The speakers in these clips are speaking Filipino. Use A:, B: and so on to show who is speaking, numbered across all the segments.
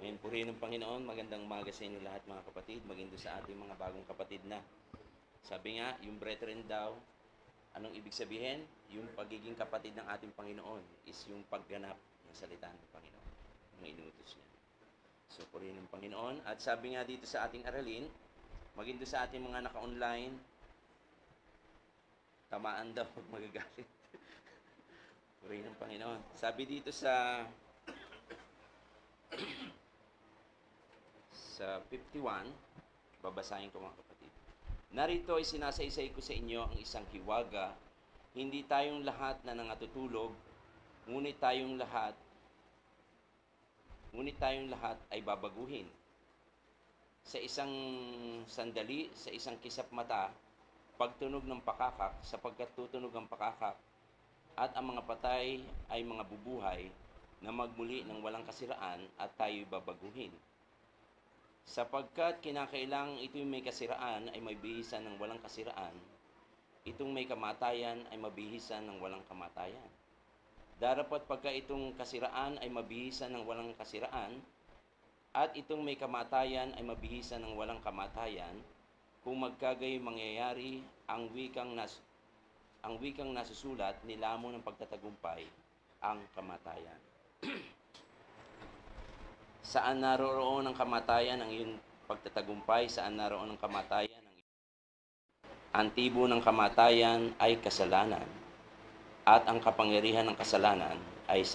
A: Ngayon, purihin ng Panginoon, magandang umaga sa inyo lahat mga kapatid, maging doon sa ating mga bagong kapatid na. Sabi nga, yung brethren daw, anong ibig sabihin? Yung pagiging kapatid ng ating Panginoon is yung pagganap ng salita ng Panginoon, ng inutos niya. So, purihin ng Panginoon. At sabi nga dito sa ating aralin, maging doon sa ating mga naka-online, tamaan daw pag magagalit. Purihin ng Panginoon. Sabi dito sa 51, babasahin ko mga kapatid. Narito ay sinasaysay ko sa inyo ang isang hiwaga, hindi tayong lahat na nangatutulog, ngunit tayong lahat ay babaguhin. Sa isang sandali, sa isang kisap mata, pagtunog ng pakakak, sapagkat tutunog ang pakakak, at ang mga patay ay mga bubuhay na magmuli ng walang kasiraan at tayo'y babaguhin. Sapagkat kinakailangang ito'y may kasiraan ay mabihisan ng walang kasiraan, itong may kamatayan ay mabihisan ng walang kamatayan. Darapat pagka itong kasiraan ay mabihisan ng walang kasiraan, at itong may kamatayan ay mabihisan ng walang kamatayan, kung magkagayoy mangyayari ang wikang nasusulat, nilamon ng pagtatagumpay ang kamatayan. Saan naroon ang kamatayan ang iyong pagtatagumpay? Saan naroon ang kamatayan? Ang tibo ng kamatayan ay kasalanan, at ang kapangyarihan ng kasalanan ay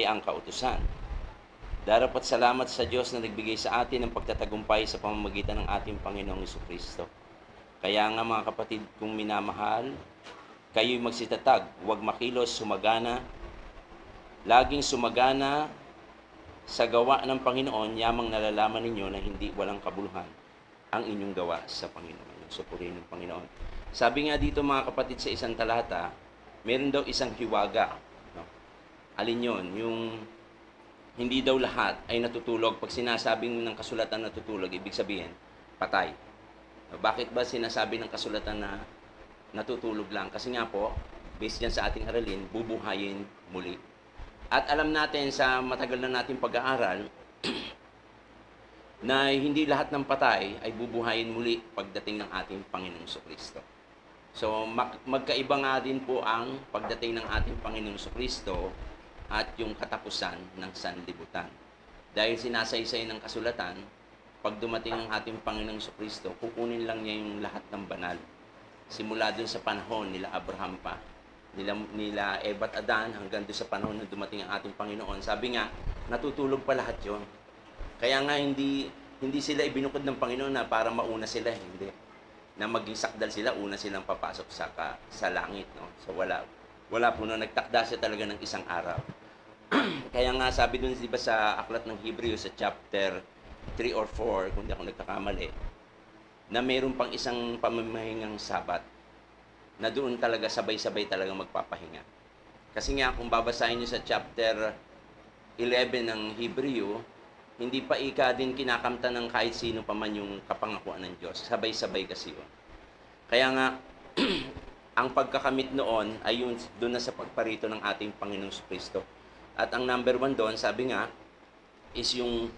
A: ang kautusan. Darapat salamat sa Diyos na nagbigay sa atin ng pagtatagumpay sa pamamagitan ng ating Panginoong Jesucristo. Kaya nga mga kapatid kong minamahal, kayo'y magsitatag, huwag makilos, sumagana, laging sumagana sa gawa ng Panginoon, yamang nalalaman ninyo na hindi walang kabuluhan ang inyong gawa sa Panginoon. So, purihin ng Panginoon. Sabi nga dito mga kapatid sa isang talata, meron daw isang hiwaga. No? Alin yon? Yung hindi daw lahat ay natutulog. Pag sinasabing ng kasulatan natutulog, ibig sabihin, patay. Bakit ba sinasabi ng kasulatan na natutulog lang? Kasi nga po, based yan sa ating aralin, bubuhayin muli. At alam natin sa matagal na nating pag-aaral na hindi lahat ng patay ay bubuhayin muli pagdating ng ating Panginoong Jesucristo. So magkaiba nga din po ang pagdating ng ating Panginoong Jesucristo at yung katapusan ng sanlibutan. Dahil sinasaysay ng kasulatan, pag dumating ang ating Panginoong Jesucristo, kukunin lang niya yung lahat ng banal. Simula dun sa panahon nila Abraham pa, nila Eva at Adan, hanggang doon sa panahon na dumating ang ating Panginoon. Sabi nga, natutulog pa lahat yon. Kaya nga hindi sila ibinukod ng Panginoon na para mauna sila, hindi. Na maging sakdal sila, una silang papasok sa langit. No? So wala po na nagtakda siya talaga ng isang araw. Kaya nga sabi doon, di ba sa aklat ng Hebreo sa chapter 3 or 4, kung di ako nagkakamali, na mayroon pang isang pamamahingang Sabat, na doon talaga sabay-sabay talaga magpapahinga. Kasi nga, kung babasahin nyo sa chapter 11 ng Hebreo, hindi pa din kinakamtan ng kahit sino pa man yung kapangakuan ng Diyos. Sabay-sabay kasi yun. Kaya nga, ang pagkakamit noon ay yun doon na sa pagparito ng ating Panginoong Kristo. At ang number 1 doon, sabi nga, is yung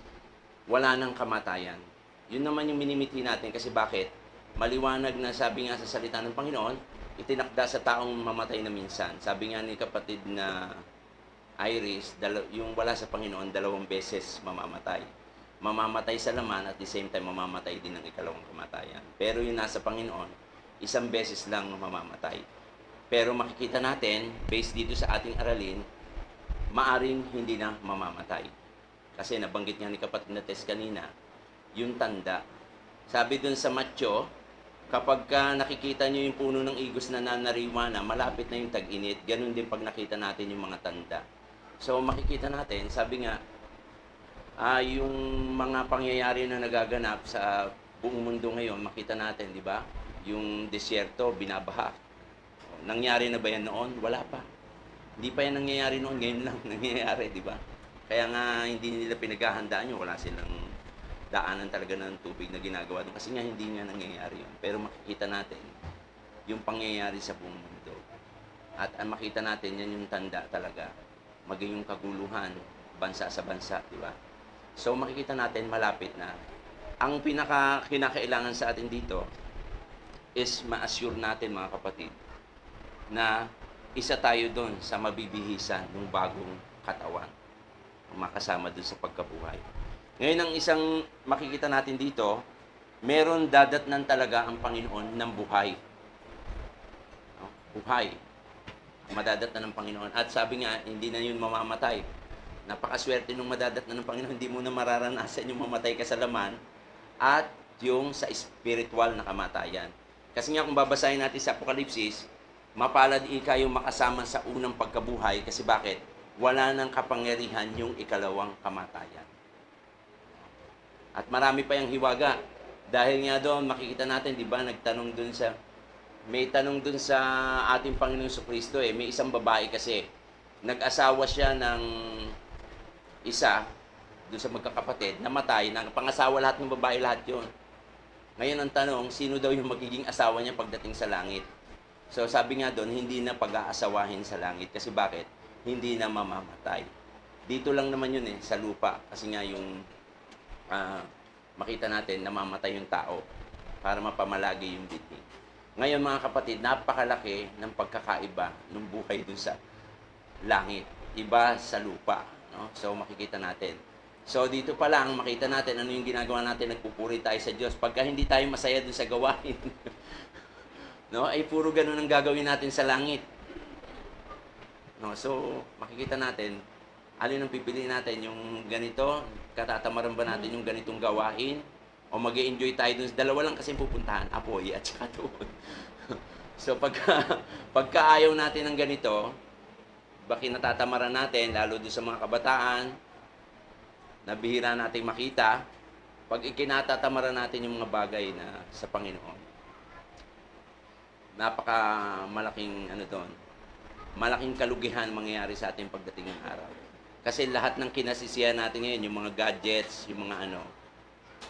A: wala ng kamatayan. Yun naman yung minimithi natin kasi bakit? Maliwanag na sabi nga sa salita ng Panginoon, itinakda sa taong mamatay na minsan. Sabi nga ni kapatid na Iris, yung wala sa Panginoon, 2 beses mamamatay. Mamamatay sa laman at the same time mamamatay din ng ikalawang kamatayan. Pero yung nasa Panginoon, 1 beses lang mamamatay. Pero makikita natin, based dito sa ating aralin, maaring hindi na mamamatay. Kasi nabanggit nga ni kapatid na Tess kanina, yung tanda. Sabi dun sa Matthew, kapag nakikita nyo yung puno ng igos na nanariwa na, malapit na yung tag-init. Ganun din pag nakita natin yung mga tanda. So makikita natin, sabi nga, yung mga pangyayari na nagaganap sa buong mundo ngayon, makita natin, di ba? Yung disyerto, binabaha. Nangyari na ba yan noon? Wala pa. Hindi pa yan nangyayari noon, ngayon lang nangyayari, di ba? Kaya nga hindi nila pinaghahandaan yun, wala silang daanan talaga ng tubig na ginagawa doon. Kasi nga hindi nga nangyayari yun. Pero makikita natin yung pangyayari sa buong mundo. At ang makita natin, yan yung tanda talaga. Maging yung kaguluhan, bansa sa bansa, di ba? So makikita natin malapit na. Ang pinaka kinakailangan sa atin dito is ma-assure natin mga kapatid na isa tayo doon sa mabibihisan ng bagong katawan. Makasama doon sa pagkabuhay. Ngayon ang isang makikita natin dito, meron dadatnan talaga ang Panginoon ng buhay. No? Buhay. Madadatnan ng Panginoon. At sabi nga, hindi na yun mamamatay. Napakaswerte nung madadatnan ng Panginoon, hindi mo na mararanasan yung mamatay ka sa laman at yung sa spiritual na kamatayan. Kasi nga kung babasahin natin sa Apokalipsis, mapalad yung makasama sa unang pagkabuhay. Kasi bakit? Wala nang kapangyarihan yung ikalawang kamatayan. At marami pa yung hiwaga. Dahil nga doon, makikita natin, di ba, may tanong doon sa ating Panginoong Jesucristo may isang babae kasi, nag-asawa siya ng isa, doon sa magkakapatid, namatay, pangasawa lahat ng babae, lahat yun. Ngayon ang tanong, sino daw yung magiging asawa niya pagdating sa langit? So sabi nga doon, hindi na pag-aasawahin sa langit. Kasi bakit? Hindi na mamamatay. Dito lang naman yun sa lupa. Kasi nga yung makita natin, namamatay yung tao para mapamalagi yung bitni. Ngayon mga kapatid, napakalaki ng pagkakaiba ng buhay dun sa langit. Iba sa lupa. No? So makikita natin. So dito pa lang, makita natin ano yung ginagawa natin, nagpupuri tayo sa Diyos. Pagka hindi tayo masaya dun sa gawain, no, ay puro ganun ang gagawin natin sa langit. No, so makikita natin, alin ang pipiliin natin, yung ganito, katatamaran ba natin yung ganitong gawain, o mag-enjoy tayo dun. Dalawa lang kasi pupuntahan, apoy at saka doon. So pagka ayaw natin ng ganito, bakit natatamaran natin, lalo doon sa mga kabataan, na bihira nating makita, pag ikinatatamara natin yung mga bagay na sa Panginoon. Napaka malaking doon, malaking kalugihan mangyayari sa ating pagdating ng araw. Kasi lahat ng kinasisiyan natin ngayon, yung mga gadgets, yung mga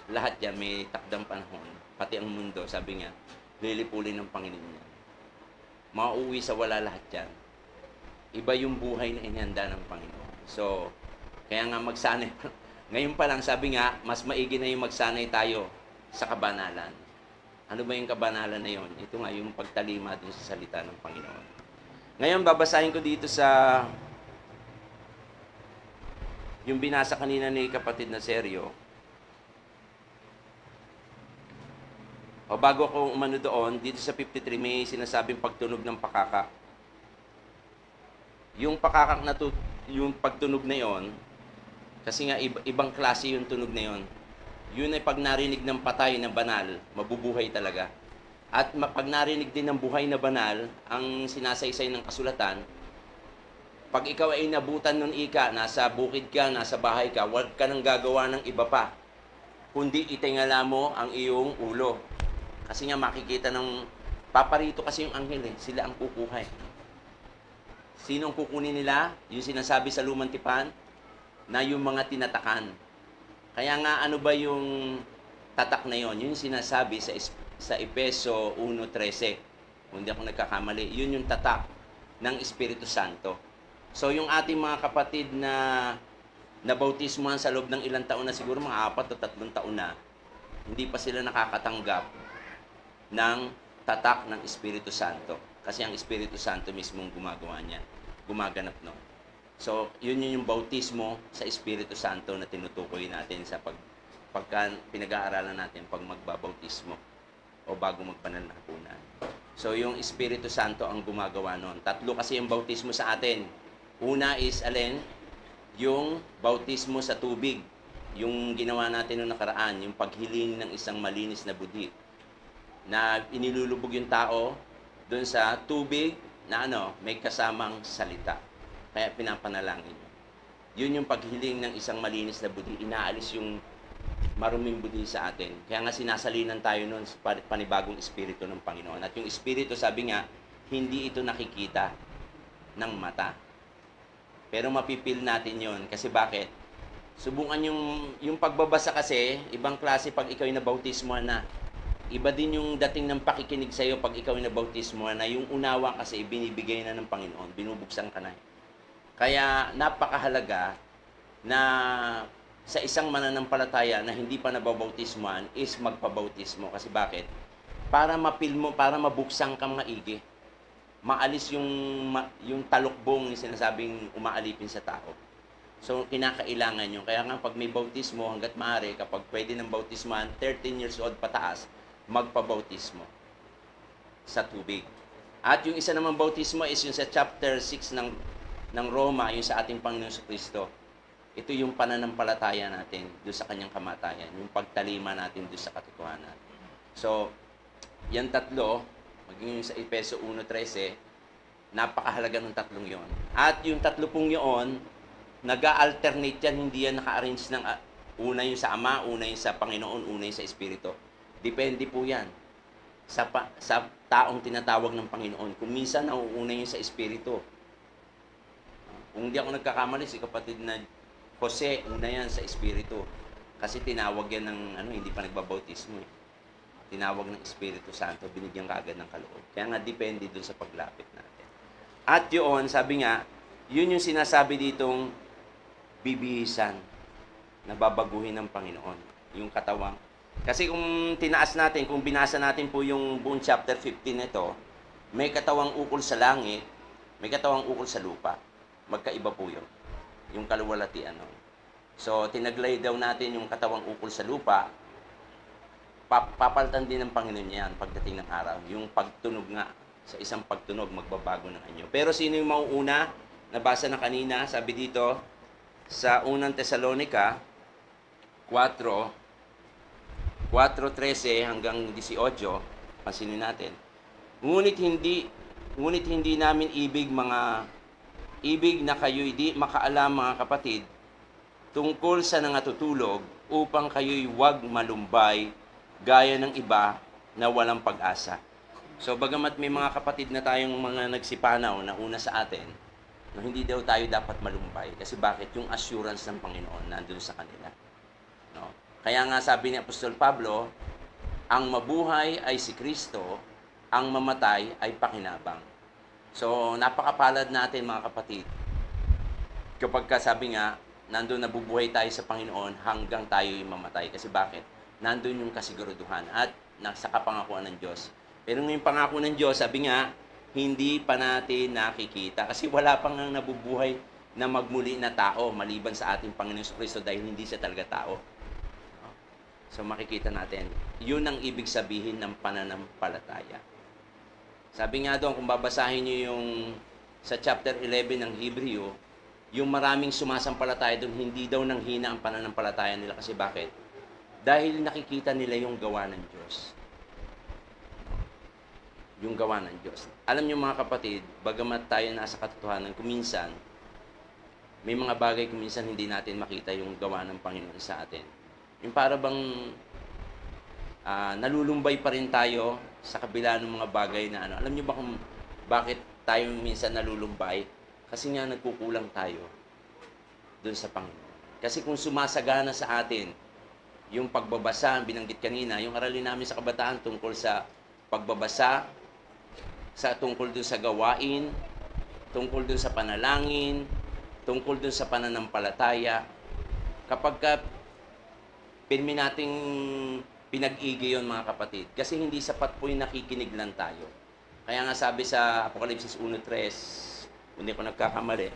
A: lahat yan may takdang panahon. Pati ang mundo, sabi nga, lilipulin ng Panginoon niya. Mauuwi sa wala lahat yan. Iba yung buhay na inihanda ng Panginoon. So, kaya nga magsanay. Ngayon pa lang, sabi nga, mas maigi na yung magsanay tayo sa kabanalan. Ano ba yung kabanalan na yun? Ito nga, yung pagtalima dun sa salita ng Panginoon. Ngayon, babasahin ko dito sa yung binasa kanina ni kapatid na Sergio. O bago ako umano doon, dito sa 53, may sinasabing pagtunog ng pakaka. Yung pakakak na yung pagtunog na yon, kasi nga ibang klase yung tunog na yon. Yun ay pag narinig ng patay na banal, mabubuhay talaga. At pag narinig din ng buhay na banal, ang sinasaysay ng kasulatan, pag ikaw ay nabutan nun nasa bukid ka, nasa bahay ka, huwag ka nang gagawa ng iba pa, kundi itingala mo ang iyong ulo. Kasi nga makikita paparito kasi yung anghel sila ang kukuha. Sinong kukunin nila? Yung sinasabi sa Lumang Tipan, na yung mga tinatakan. Kaya nga ano ba yung tatak na yon? Yung sinasabi sa Efeso 1:13. Kung hindi ako nagkakamali, yun yung tatak ng Espiritu Santo. So yung ating mga kapatid na nabautismuhan sa loob ng ilang taon na, siguro mga 4 o 3 taon na, hindi pa sila nakakatanggap ng tatak ng Espiritu Santo. Kasi ang Espiritu Santo mismong gumagawa niya. Gumaganap no. So, yun yung bautismo sa Espiritu Santo na tinutukoy natin sa pagka pinag-aaralan natin pag magbabautismo o bago magbanal na hapunan. So, yung Espiritu Santo ang gumagawa nun. 3 kasi yung bautismo sa atin. Una is, yung bautismo sa tubig. Yung ginawa natin noong nakaraan, yung paghiling ng isang malinis na budhi. Na inilulubog yung tao doon sa tubig na may kasamang salita. Kaya pinapanalangin. Yun yung paghiling ng isang malinis na budhi. Inaalis yung maruming budhi sa atin. Kaya nga sinasalinan tayo nun sa panibagong espiritu ng Panginoon. At yung espiritu, sabi nga, hindi ito nakikita ng mata. Pero mapipil natin yun. Kasi bakit? Subukan yung pagbabasa kasi, ibang klase pag ikaw ay nabautismuhan na. Iba din yung dating ng pakikinig sa'yo pag ikaw ay nabautismuhan na. Yung unawa kasi binibigay na ng Panginoon. Binubuksan ka na. Kaya napakahalaga na sa isang mananampalataya na hindi pa nababautismoan is magpabautismo. Kasi bakit? Para mapil mo, para mabuksan kang maigi. Maalis yung talukbong yung sinasabing umaalipin sa tao. So, kinakailangan yun. Kaya nga, pag may bautismo, hanggat maaari, kapag pwede ng bautismoan, 13 years old pataas, magpabautismo sa tubig. At yung isa namang bautismo is yung sa chapter 6 ng Roma, yung sa ating Panginoon Kristo. Ito yung pananampalataya natin doon sa kanyang kamatayan, yung pagtalima natin doon sa katotohanan. So, yan tatlo, maging yung sa Efeso 1:13, napakahalaga ng tatlong yon. At yung tatlo pong yon, nag-alternate yan, hindi yan naka-arrange ng una yung sa Ama, una yung sa Panginoon, una yung sa Espiritu. Depende po yan sa taong tinatawag ng Panginoon. Kung minsan, nauuna yung sa Espiritu. Kung hindi ako nagkakamali, si kapatid na Jose, una yan sa Espiritu. Kasi tinawag yan ng, hindi pa nagbabautismo. Tinawag ng Espiritu Santo, binigyan kaagad ng kaloob. Kaya nga, depende dun sa paglapit natin. At yun, sabi nga, yun yung sinasabi ditong bibihisan na babaguhin ng Panginoon. Yung katawang. Kasi kung tinaas natin, kung binasa natin po yung buong chapter 15 nito, may katawang ukol sa langit, may katawang ukol sa lupa. Magkaiba po yun. Yung kaluwalhatian. So, tinaglay daw natin yung katawang ukol sa lupa, papalitan din ng Panginoon yan pagdating ng araw. Yung pagtunog nga, sa isang pagtunog, magbabago ng anyo. Pero sino yung mauuna? Nabasa na kanina, sabi dito, sa unang Tesalonica 4:13 hanggang 18, pansinin natin. Ngunit hindi namin ibig na kayo'y di makaalam, mga kapatid, tungkol sa nangatutulog, upang kayo'y huwag malumbay gaya ng iba na walang pag-asa. So, bagamat may mga kapatid na tayong mga nagsipanaw na una sa atin, no, hindi daw tayo dapat malumbay. Kasi bakit? Yung assurance ng Panginoon nandun sa kanila. No? Kaya nga sabi ni Apostol Pablo, ang mabuhay ay si Kristo, ang mamatay ay pakinabang. So, napakapalad natin, mga kapatid. Kapag sabi nga, nandun nabubuhay tayo sa Panginoon hanggang tayo yung mamatay. Kasi bakit? Nandun yung kasiguraduhan at nasa kapangakuan ng Diyos. Pero yung pangako ng Diyos, sabi nga, hindi pa natin nakikita. Kasi wala pang nabubuhay na magmuli na tao maliban sa ating Panginoon Kristo dahil hindi siya talaga tao. So makikita natin, yun ang ibig sabihin ng pananampalataya. Sabi nga doon, kung babasahin nyo yung sa chapter 11 ng Hebreo, yung maraming sumasampalataya doon, hindi daw nang hina ang pananampalataya nila. Kasi bakit? Dahil nakikita nila yung gawa ng Diyos. Yung gawa ng Diyos. Alam niyo, mga kapatid, bagamat tayo nasa katotohanan, kuminsan, may mga bagay kuminsan hindi natin makita yung gawa ng Panginoon sa atin. Yung para bang nalulumbay pa rin tayo sa kabila ng mga bagay na Alam niyo ba kung bakit tayo minsan nalulumbay? Kasi nga nagkukulang tayo dun sa Panginoon. Kasi kung sumasagana sa atin yung pagbabasa, binanggit kanina, yung aralin namin sa kabataan tungkol sa pagbabasa, tungkol dun sa gawain, tungkol dun sa panalangin, tungkol dun sa pananampalataya. Kapag pirmi nating pinag-igi yun, mga kapatid, kasi hindi sapat po yung nakikinig lang tayo. Kaya nga sabi sa Apokalipsis 1:3, hindi ko nagkakamali,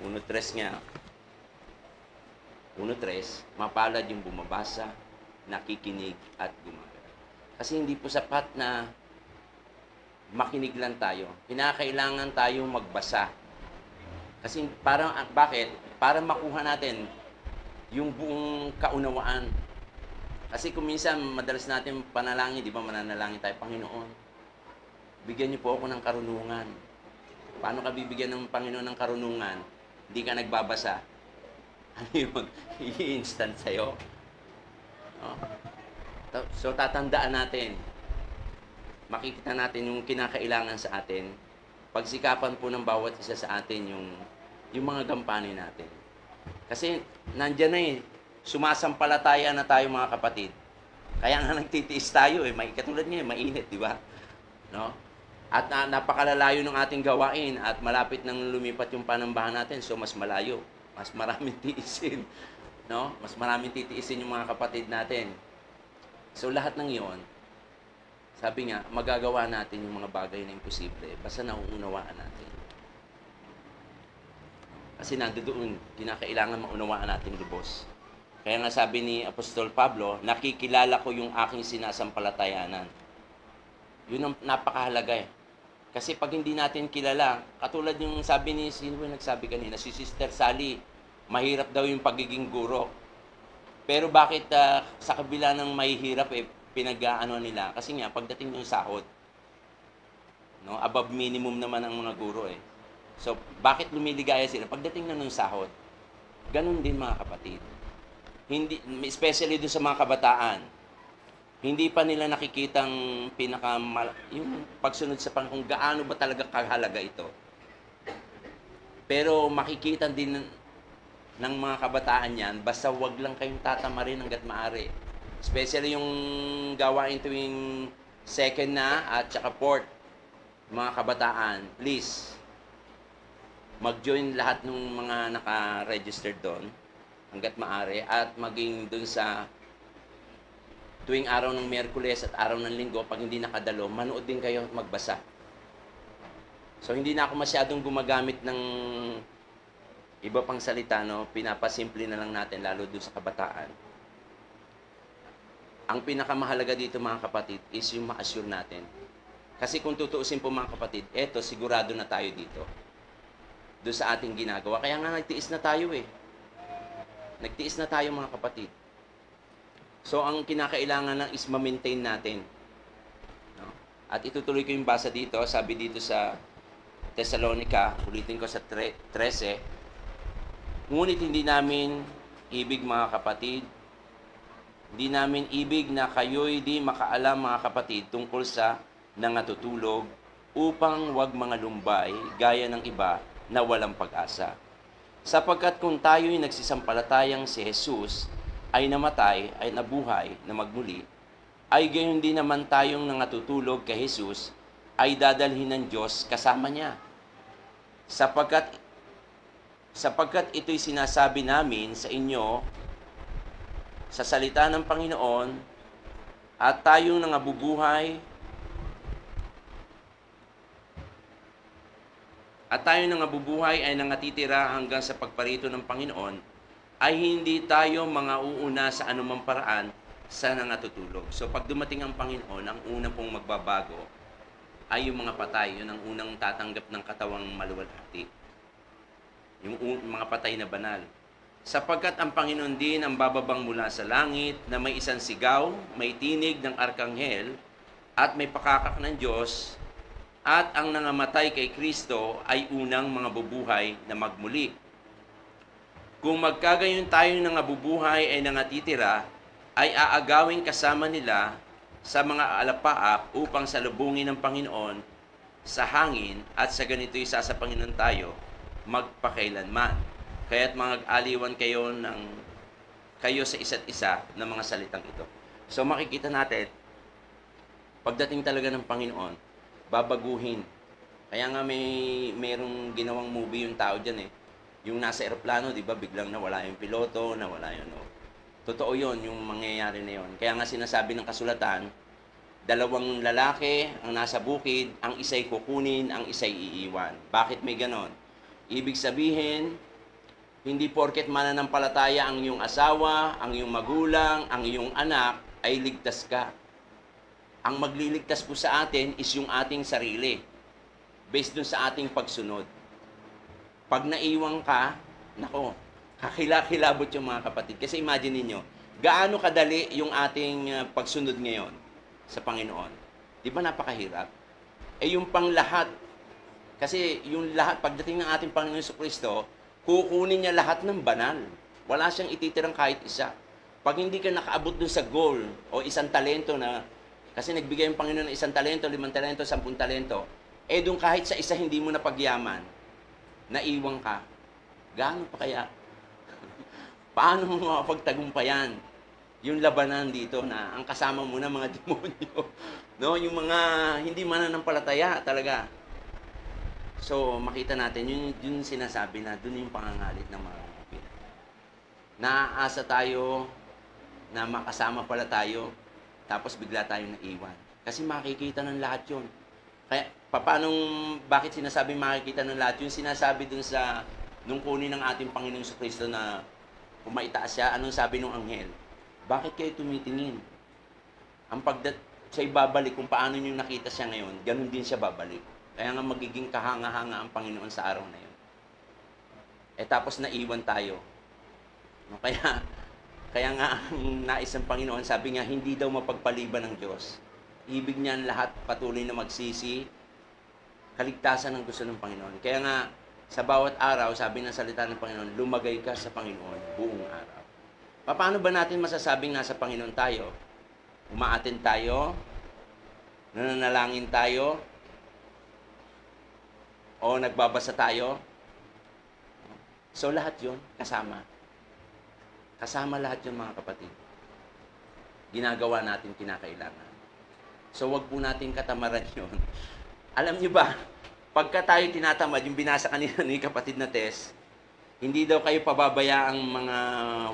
A: 1:3 nga, 1:3, mapalad yung bumabasa, nakikinig at gumagalaw. Kasi hindi po sapat na makinig lang tayo. Kinakailangan tayong magbasa. Kasi bakit? Para makuha natin yung buong kaunawaan. Kasi kung minsan, madalas natin panalangin, di ba, mananalangin tayo, Panginoon, bigyan niyo po ako ng karunungan. Paano ka bibigyan ng Panginoon ng karunungan? Hindi ka nagbabasa. Ano yun? I-instant sa'yo. No? So, tatandaan natin. Makikita natin yung kinakailangan sa atin. Pagsikapan po ng bawat isa sa atin yung mga gampanin natin. Kasi nandyan na sumasampalataya na tayo, mga kapatid. Kaya nga nagtitiis tayo katulad niya, mainit, di ba? No? At napakalalayo ng ating gawain at malapit nang lumipat yung panambahan natin, so mas malayo, mas maraming tiisin. no? Mas maraming titiisin yung mga kapatid natin. So lahat ng 'yon, sabi nga, magagawa natin yung mga bagay na imposible basta nauunawaan natin. Kasi nandoon, kinakailangan maunawaan natin lubos. Kaya nga sabi ni Apostol Pablo, nakikilala ko yung aking sinasampalatayanan. Yun ang napakahalaga eh. Kasi pag hindi natin kilala, katulad yung sabi ni, sino ba nagsabi kanina, si Sister Sally, mahirap daw yung pagiging guro. Pero bakit sa kabila ng mahihirap eh, pinag-ano nila? Kasi nga, pagdating ng sahod, no, above minimum naman ang mga guro eh. So, bakit lumiligaya sila? Pagdating na ng sahod, ganun din mga kapatid. Hindi, especially dun sa mga kabataan, hindi pa nila nakikitang yung pagsunod sa kung gaano ba talaga kahalaga ito. Pero makikita din ng mga kabataan yan, basta wag lang kayong tatamarin hanggat maaari. Especially yung gawain tuwing second na at saka fourth, mga kabataan, please, mag-join lahat ng mga naka-registered doon hanggat maaari at maging doon sa tuwing araw ng Miyerkules at araw ng Linggo, pag hindi nakadalo, manood din kayo at magbasa. So, hindi na ako masyadong gumagamit ng iba pang salita, no? Pinapasimple na lang natin, lalo doon sa kabataan. Ang pinakamahalaga dito, mga kapatid, is yung ma-assure natin. Kasi kung tutuusin po, mga kapatid, eto, sigurado na tayo dito. Doon sa ating ginagawa. Kaya nga nagtiis na tayo eh. Nagtiis na tayo, mga kapatid. So, ang kinakailangan lang is ma-maintain natin. No? At itutuloy ko yung basa dito. Sabi dito sa Thessalonica, ulitin ko sa 13, ngunit hindi namin ibig, mga kapatid, hindi namin ibig na kayo'y di makaalam, mga kapatid, tungkol sa nangatutulog upang wag mga lumbay gaya ng iba na walang pag-asa. Sapagkat kung tayo'y nagsisampalatayang si Jesus ay namatay, ay nabuhay, na magmuli, ay gayon din naman tayong nangatutulog kay Jesus ay dadalhin ng Diyos kasama niya. Sapagkat ito'y sinasabi namin sa inyo sa salita ng Panginoon at tayong nangabubuhay ay nangatitira hanggang sa pagparito ng Panginoon ay hindi tayo mga uuna sa anumang paraan sa nangatutulog. So pag dumating ang Panginoon, ang unang pong magbabago ay yung mga patay. Yun ang unang tatanggap ng katawang maluwalhati. Yung mga patay na banal. Sapagkat ang Panginoon din ang bababang mula sa langit na may isang sigaw, may tinig ng arkanghel, at may pakakak ng Diyos, at ang nangamatay kay Kristo ay unang mga bubuhay na magmuli. Kung magkagayon tayong nangabubuhay ay nangatitira, ay aagawin kasama nila sa mga alapaap upang salubungin ng Panginoon sa hangin at sa ganito'y sa Panginoon tayo magpakailanman. Kaya't mag-aliwan kayo sa isa't isa ng mga salitang ito. So makikita natin, pagdating talaga ng Panginoon, babaguhin. Kaya nga mayroong ginawang movie yung tao dyan eh. Yung nasa eroplano, di ba, biglang nawala yung piloto, nawala yun. No? Totoo yun, yung mangyayari na yun. Kaya nga sinasabi ng kasulatan, dalawang lalaki ang nasa bukid, ang isa'y kukunin, ang isa'y iiwan. Bakit may ganon? Ibig sabihin, hindi porket mananampalataya ang iyong asawa, ang iyong magulang, ang iyong anak, ay ligtas ka. Ang magliligtas po sa atin is yung ating sarili, based dun sa ating pagsunod. Pag naiwang ka, nako, kakilabot yung mga kapatid. Kasi imagine niyo, gaano kadali yung ating pagsunod ngayon sa Panginoon. Di ba napakahirap? Yung panglahat, kasi yung lahat, pagdating ng ating Panginoon Jesucristo, kukunin niya lahat ng banal. Wala siyang ititirang kahit isa. Pag hindi ka nakaabot dun sa goal o isang talento na, kasi nagbigay yung Panginoon ng 1 talento, 5 talento, 10 talento, dun kahit sa isa hindi mo napagyaman, naiwang ka, gaano pa kaya? Paano mo mapagtagumpayan yung labanan dito na ang kasama mo na mga demonyo? No? Yung mga hindi mananampalataya talaga. So, makita natin, yun sinasabi na, dun yung pangangalit ng mga kapatid. Naaasa tayo na makasama pala tayo, tapos bigla tayong naiwan. Kasi makikita ng lahat yun. Kaya, bakit sinasabing makikita ng lahat yun? Sinasabi dun sa, nung kunin ng ating Panginoong Kristo na pumaitaas siya, anong sabi nung anghel? Bakit kayo tumitingin? Siya'y babalik kung paano nyo nakita siya ngayon, ganun din siya babalik. Kaya nga magiging kahanga-hanga ang Panginoon sa araw na yun. Tapos naiwan tayo. No, kaya nga ang nais ng Panginoon, sabi nga, hindi daw mapagpaliban ng Diyos. Ibig niyan lahat patuloy na magsisi, kaligtasan ang gusto ng Panginoon. Kaya nga, sa bawat araw, sabi ng salita ng Panginoon, lumagay ka sa Panginoon buong araw. Paano ba natin masasabing nasa Panginoon tayo? Umaattend tayo, nananalangin tayo, o nagbabasa tayo. So lahat yun, kasama. Kasama lahat yun, mga kapatid. Ginagawa natin kinakailangan. So wag po natin katamaran yun. Alam niyo ba, pagka tayo tinatamad, yung binasa kanina ni kapatid na Tess, hindi daw kayo pababayaang mga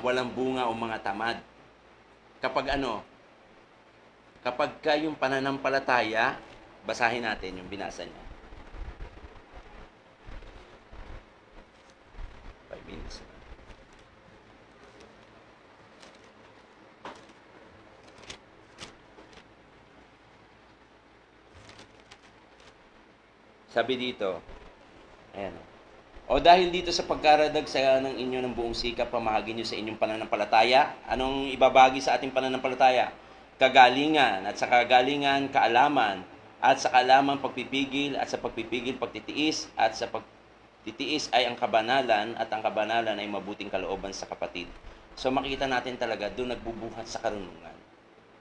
A: walang bunga o mga tamad. Kapag yung pananampalataya, basahin natin yung binasa niya. 5 minutes. Sabi dito, ayan. O dahil dito sa pagkaradag sa ng inyo ng buong sikap, pamahagi nyo sa inyong pananampalataya, anong ibabagi sa ating pananampalataya? Kagalingan, at sa kagalingan, kaalaman, at sa kaalaman, pagpipigil, at sa pagpipigil, pagtitiis, at sa pagtitiis ay ang kabanalan, at ang kabanalan ay mabuting kalooban sa kapatid. So makita natin talaga, doon nagbubuhat sa karunungan.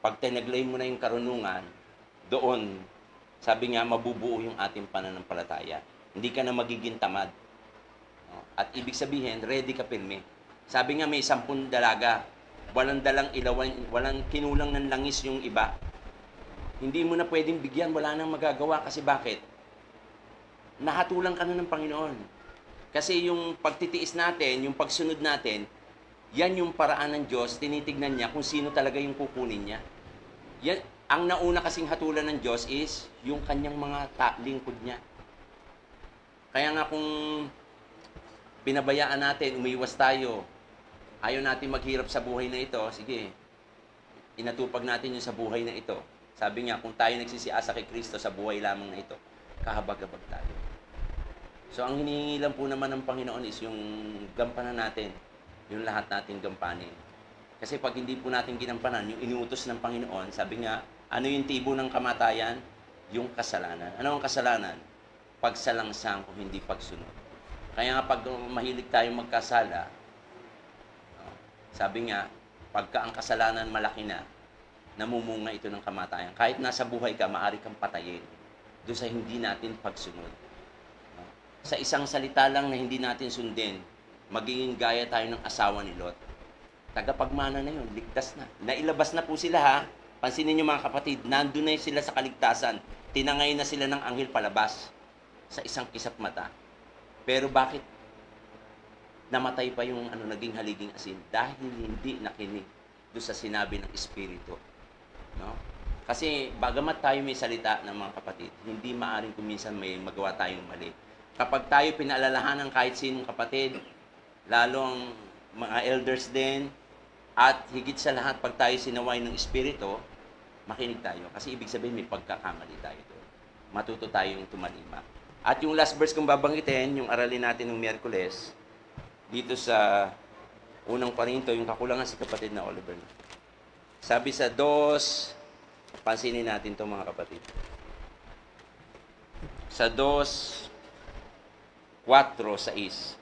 A: Pag tinaglay mo na yung karunungan, doon, sabi nga, mabubuo yung ating pananampalataya. Hindi ka na magiging tamad. At ibig sabihin, ready ka pirme. Sabi nga, may 10 dalaga. Walang dalang ilawan, walang kinulang ng langis yung iba. Hindi mo na pwedeng bigyan, wala nang magagawa. Kasi bakit? Nahatulang ka na ng Panginoon. Kasi yung pagtitiis natin, yung pagsunod natin, yan yung paraan ng Diyos, tinitignan niya kung sino talaga yung kukunin niya. Yan, ang nauna kasing hatulan ng Diyos is yung kanyang mga lingkod niya. Kaya nga kung pinabayaan natin, umiwas tayo, ayaw natin maghirap sa buhay na ito, sige, inatupag natin yung sa buhay na ito. Sabi nga, kung tayo nagsisiasa kay Kristo sa buhay lamang na ito, kahabag-habag tayo. So, ang hinihingi lang po naman ng Panginoon is yung gampanan natin, yung lahat natin gampanin. Kasi pag hindi po natin ginampanan, yung inuutos ng Panginoon, sabi nga, ano yung tibo ng kamatayan? Yung kasalanan. Ano ang kasalanan? Pagsalangsang o hindi pagsunod. Kaya nga pag mahilig tayong magkasala, sabi nga, pagka ang kasalanan malaki na, namumunga ito ng kamatayan. Kahit nasa buhay ka, maaari kang patayin doon sa hindi natin pagsunod. Sa isang salita lang na hindi natin sundin, magiging gaya tayo ng asawa ni Lot. Tagapagmana na yun, ligtas na. Nailabas na po sila ha. Pansinin niyo mga kapatid, nandun na sila sa kaligtasan. Tinangay na sila ng anghel palabas sa isang kisap mata. Pero bakit namatay pa yung naging haliging asin? Dahil hindi nakinig doon sa sinabi ng Espiritu. No? Kasi bagamat tayo may salita ng mga kapatid, hindi maaring kuminsan may magawa tayong mali. Kapag tayo pinaalalahanan kahit sinong kapatid, lalong mga elders din, at higit sa lahat pag tayo sinaway ng Espiritu, makinig tayo. Kasi ibig sabihin may pagkakamali tayo doon. Matuto tayong tumalima. At yung last verse kong babanggitin, yung aralin natin ng Miyerkules, dito sa unang Korinto, yung kakulangan si kapatid na Oliver. Sabi sa 2, pansinin natin to mga kapatid. Sa 2:4-6.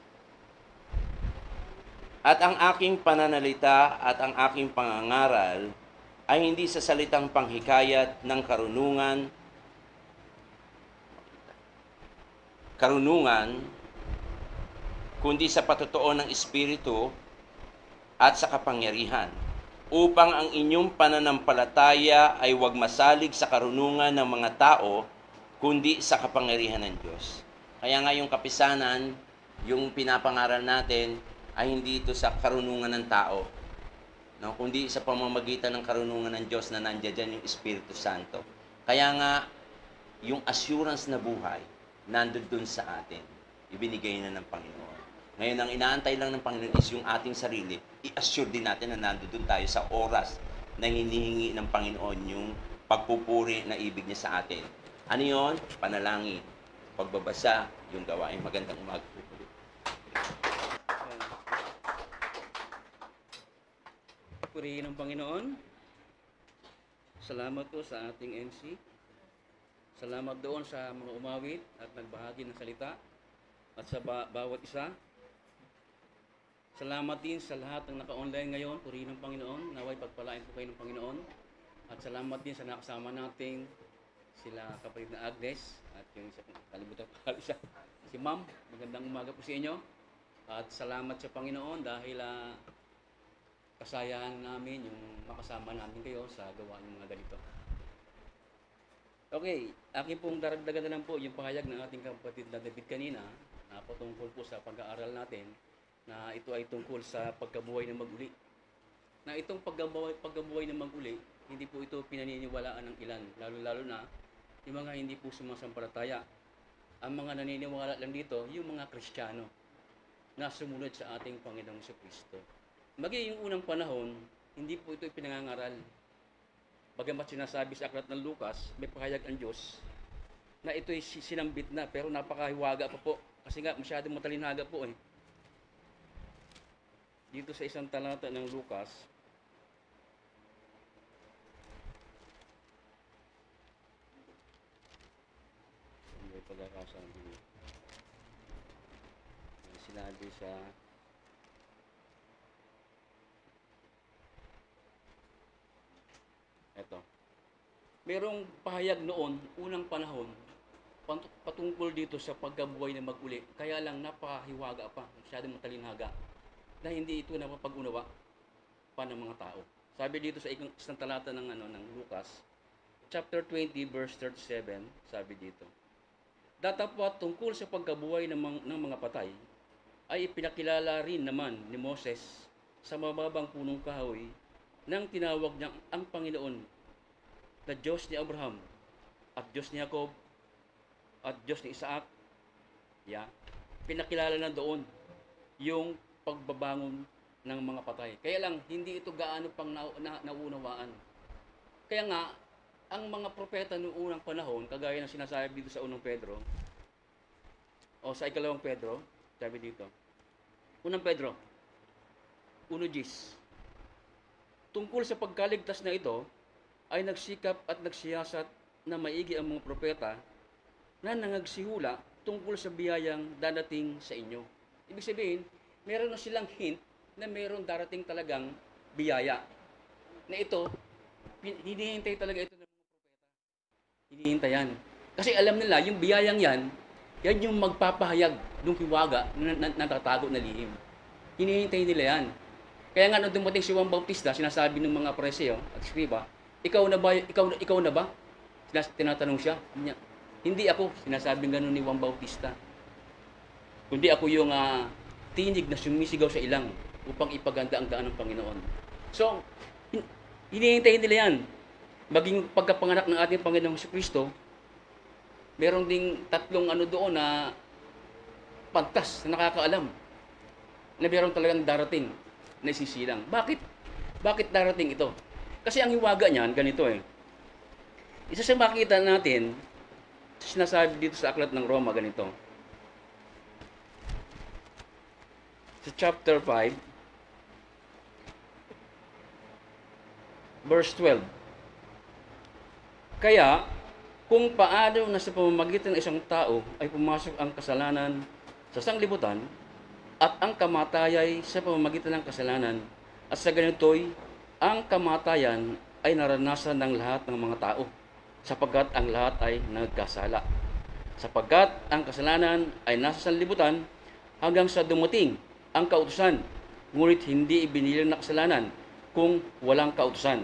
A: At ang aking pananalita at ang aking pangangaral ay hindi sa salitang panghikayat ng karunungan, kundi sa patotoo ng Espiritu at sa kapangyarihan, upang ang inyong pananampalataya ay huwag masalig sa karunungan ng mga tao, kundi sa kapangyarihan ng Diyos. Kaya nga yung kapisanan, yung pinapangaral natin, ay hindi ito sa karunungan ng tao, no? Kundi sa pamamagitan ng karunungan ng Diyos na nandiyan dyan yung Espiritu Santo. Kaya nga, yung assurance na buhay, nandun dun sa atin. Ibinigay na ng Panginoon. Ngayon, ang inaantay lang ng Panginoon is yung ating sarili. I-assure din natin na nandun dun tayo sa oras na hinihingi ng Panginoon yung pagpupuri na ibig niya sa atin. Ano yun? Panalangin. Pagbabasa, yung gawain. Magandang umaga po.
B: Purihin ng Panginoon. Salamat po sa ating MC. Salamat doon sa mga umawit at nagbahagi ng salita at sa bawat isa. Salamat din sa lahat ng naka-online ngayon. Purihin ng Panginoon. Naway pagpalain po kayo ng Panginoon. At salamat din sa nakasama nating sila kapatid na Agnes at yung isa kalimutan pa isa si Ma'am. Magandang umaga po sa inyo. At salamat sa Panginoon dahil kasayahan namin yung makasama namin kayo sa gawa ng mga ganito. Okay, akin pong daragdagan na lang po yung pahayag ng ating kapatid na David kanina na patungkol po sa pag-aaral natin na ito ay tungkol sa pagkabuhay ng mag-uli. Na itong pagkabuhay ng mag-uli, hindi po ito pinaniniwalaan ng ilan, lalo-lalo na yung mga hindi po sumasampalataya. Ang mga naniniwala lang dito, yung mga Kristiyano na sumunod sa ating Panginoong Jesucristo. Maging yung unang panahon, hindi po ito ipinangangaral. Bagamat sinasabi sa aklat ng Lucas, may pahayag ang Diyos na ito ay sinambit na, pero napakahiwaga pa po. Kasi nga, masyadong matalinhaga po eh. Dito sa isang talata ng Lucas, may pagkakasabi. Sinabi sa eto. Merong pahayag noon, unang panahon, patungkol dito sa pagkabuhay na mag-uli. Kaya lang napakahiwaga pa, masyadong matalinhaga, na hindi ito napapag-unawa pa ng mga tao. Sabi dito sa isang talata ng Lucas, chapter 20, verse 37, sabi dito, datapwat tungkol sa pagkabuhay ng mga patay, ay ipinakilala rin naman ni Moses sa mababang punong kahoy nang tinawag niya ang Panginoon na Diyos ni Abraham at Diyos ni Jacob at Diyos ni Isaac. Pinakilala na doon yung pagbabangon ng mga patay. Kaya lang, hindi ito gaano pang naunawaan. Kaya nga, ang mga propeta noong unang panahon, kagaya ng sinasabi dito sa unang Pedro, o sa ikalawang Pedro, sabi dito, unang Pedro, 1:10, tungkol sa pagkaligtas na ito, ay nagsikap at nagsiyasat na maigi ang mga propeta na nangagsihula tungkol sa biyayang dadating sa inyo. Ibig sabihin, meron na silang hint na meron darating talagang biyaya. Na ito, hinihintay talaga ito ng mga propeta. Hinihintay yan. Kasi alam nila, yung biyayang yan yung magpapahayag ng hiwaga na natatago na lihim. Hinihintay nila yan. Kaya nga nung dumating si Juan Bautista, sinasabi ng mga Pariseo at Skriba, ikaw na ba? Tinatanong siya. Hindi ako, sinasabing gano'n ni Juan Bautista. Kundi ako yung tinig na sumisigaw sa ilang upang ipaganda ang daan ng Panginoon. So, hinihintay nila yan. Maging pagkapanganak ng ating Panginoong Jesucristo, meron ding tatlong doon na pantas na nakakaalam na meron talagang darating na isisilang. Bakit? Bakit darating ito? Kasi ang hiwaga niyan, ganito eh. Isa sa makita natin, sinasabi dito sa aklat ng Roma, ganito. Sa chapter 5, verse 12. Kaya, kung paano na sa pamamagitan ng isang tao ay pumasok ang kasalanan sa sanglibutan, at ang kamatayay sa pamamagitan ng kasalanan, at sa ganito'y ang kamatayan ay naranasan ng lahat ng mga tao, sapagkat ang lahat ay nagkasala. Sapagkat ang kasalanan ay nasa sanlibutan hanggang sa dumating ang kautusan, ngunit hindi ibinilang na kasalanan kung walang kautusan.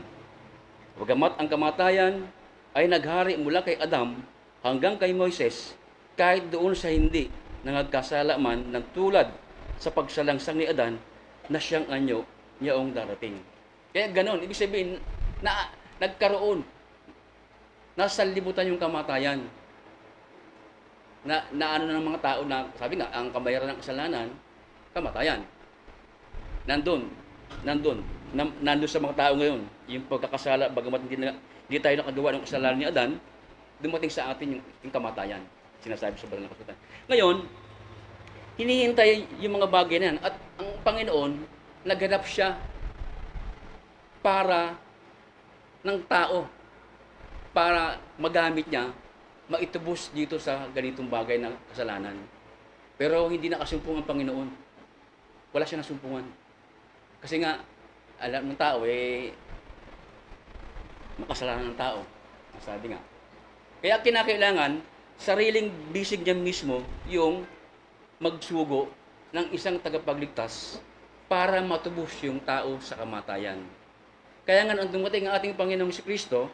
B: Bagamat ang kamatayan ay naghari mula kay Adam hanggang kay Moises, kahit doon sa hindi nangagkasala man ng tulad sa pagsalangsang ni Adan na siyang anyo niyaong darating. Kaya ganon, ibig sabihin na nagkaroon, nasa libutan yung kamatayan. Na ano ng mga tao na, sabi nga, ang kabayaran ng kasalanan, kamatayan. Nandun sa mga tao ngayon, yung pagkakasala, bagamat hindi tayo nakagawa ng kasalanan ni Adan, dumating sa atin yung kamatayan, sinasabi sa banal na kasulatan. Ngayon, hinihintay yung mga bagay na yan, at ang Panginoon, naghanap siya para ng tao, para magamit niya, maitubos dito sa ganitong bagay na kasalanan. Pero hindi nakasumpong ang Panginoon. Wala siya nasumpungan. Kasi nga, alam ng tao, makasalanan ng tao. Sabi nga. Kaya kinakailangan, sariling bisig niya mismo yung magsugo ng isang tagapagligtas para matubos yung tao sa kamatayan. Kaya nga, nung dumating ang ating Panginoong Jesucristo,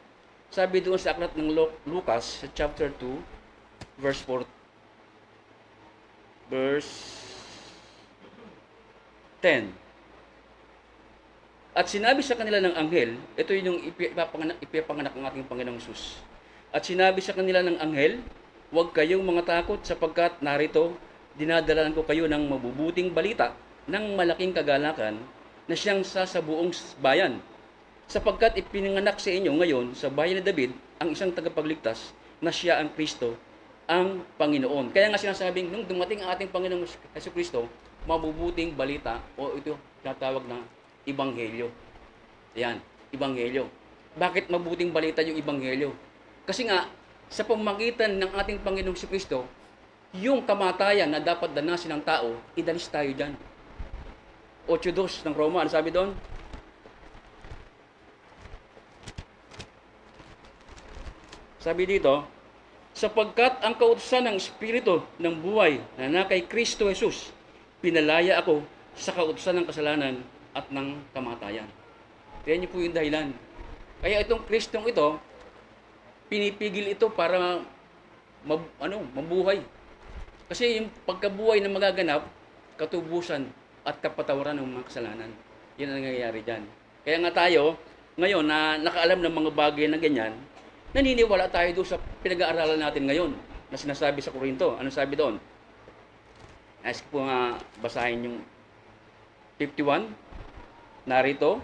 B: sabi doon sa aklat ng Lucas, sa chapter 2, verse 10. At sinabi sa kanila ng anghel, ito yung ipapanganak ng ating Panginoong Hesus. At sinabi sa kanila ng anghel, huwag kayong mga takot sapagkat narito, dinadalan ko kayo ng mabubuting balita ng malaking kagalakan na siyang sa buong bayan. Sapagkat ipinanganak sa inyo ngayon sa bayan ni David ang isang tagapagligtas na siya ang Kristo, ang Panginoon. Kaya nga sinasabing, nung dumating ang ating Panginoong Jesucristo, mabubuting balita o ito tinatawag na Ebanghelyo. Ayan, Ebanghelyo. Bakit mabuting balita yung Ebanghelyo? Kasi nga, sa pamagitan ng ating Panginoong Jesucristo, yung kamatayan na dapat danasin ng tao, idalis tayo dyan. 8:2 ng Roma, ano sabi doon? Sabi dito, sapagkat ang kautusan ng Espiritu ng buhay na kay Kristo Jesus, pinalaya ako sa kautusan ng kasalanan at ng kamatayan. Kaya niyo po yung dahilan. Kaya itong Kristong ito, pinipigil ito para mabuhay. Kasi yung pagkabuhay na magaganap, katubusan at kapatawaran ng mga kasalanan. Yan ang nangyayari dyan. Kaya nga tayo, ngayon na nakaalam ng mga bagay na ganyan, naniniwala tayo doon sa pinag-aaralan natin ngayon na sinasabi sa Korinto. Ano sabi doon? Nais ko nga basahin yung 51. Narito,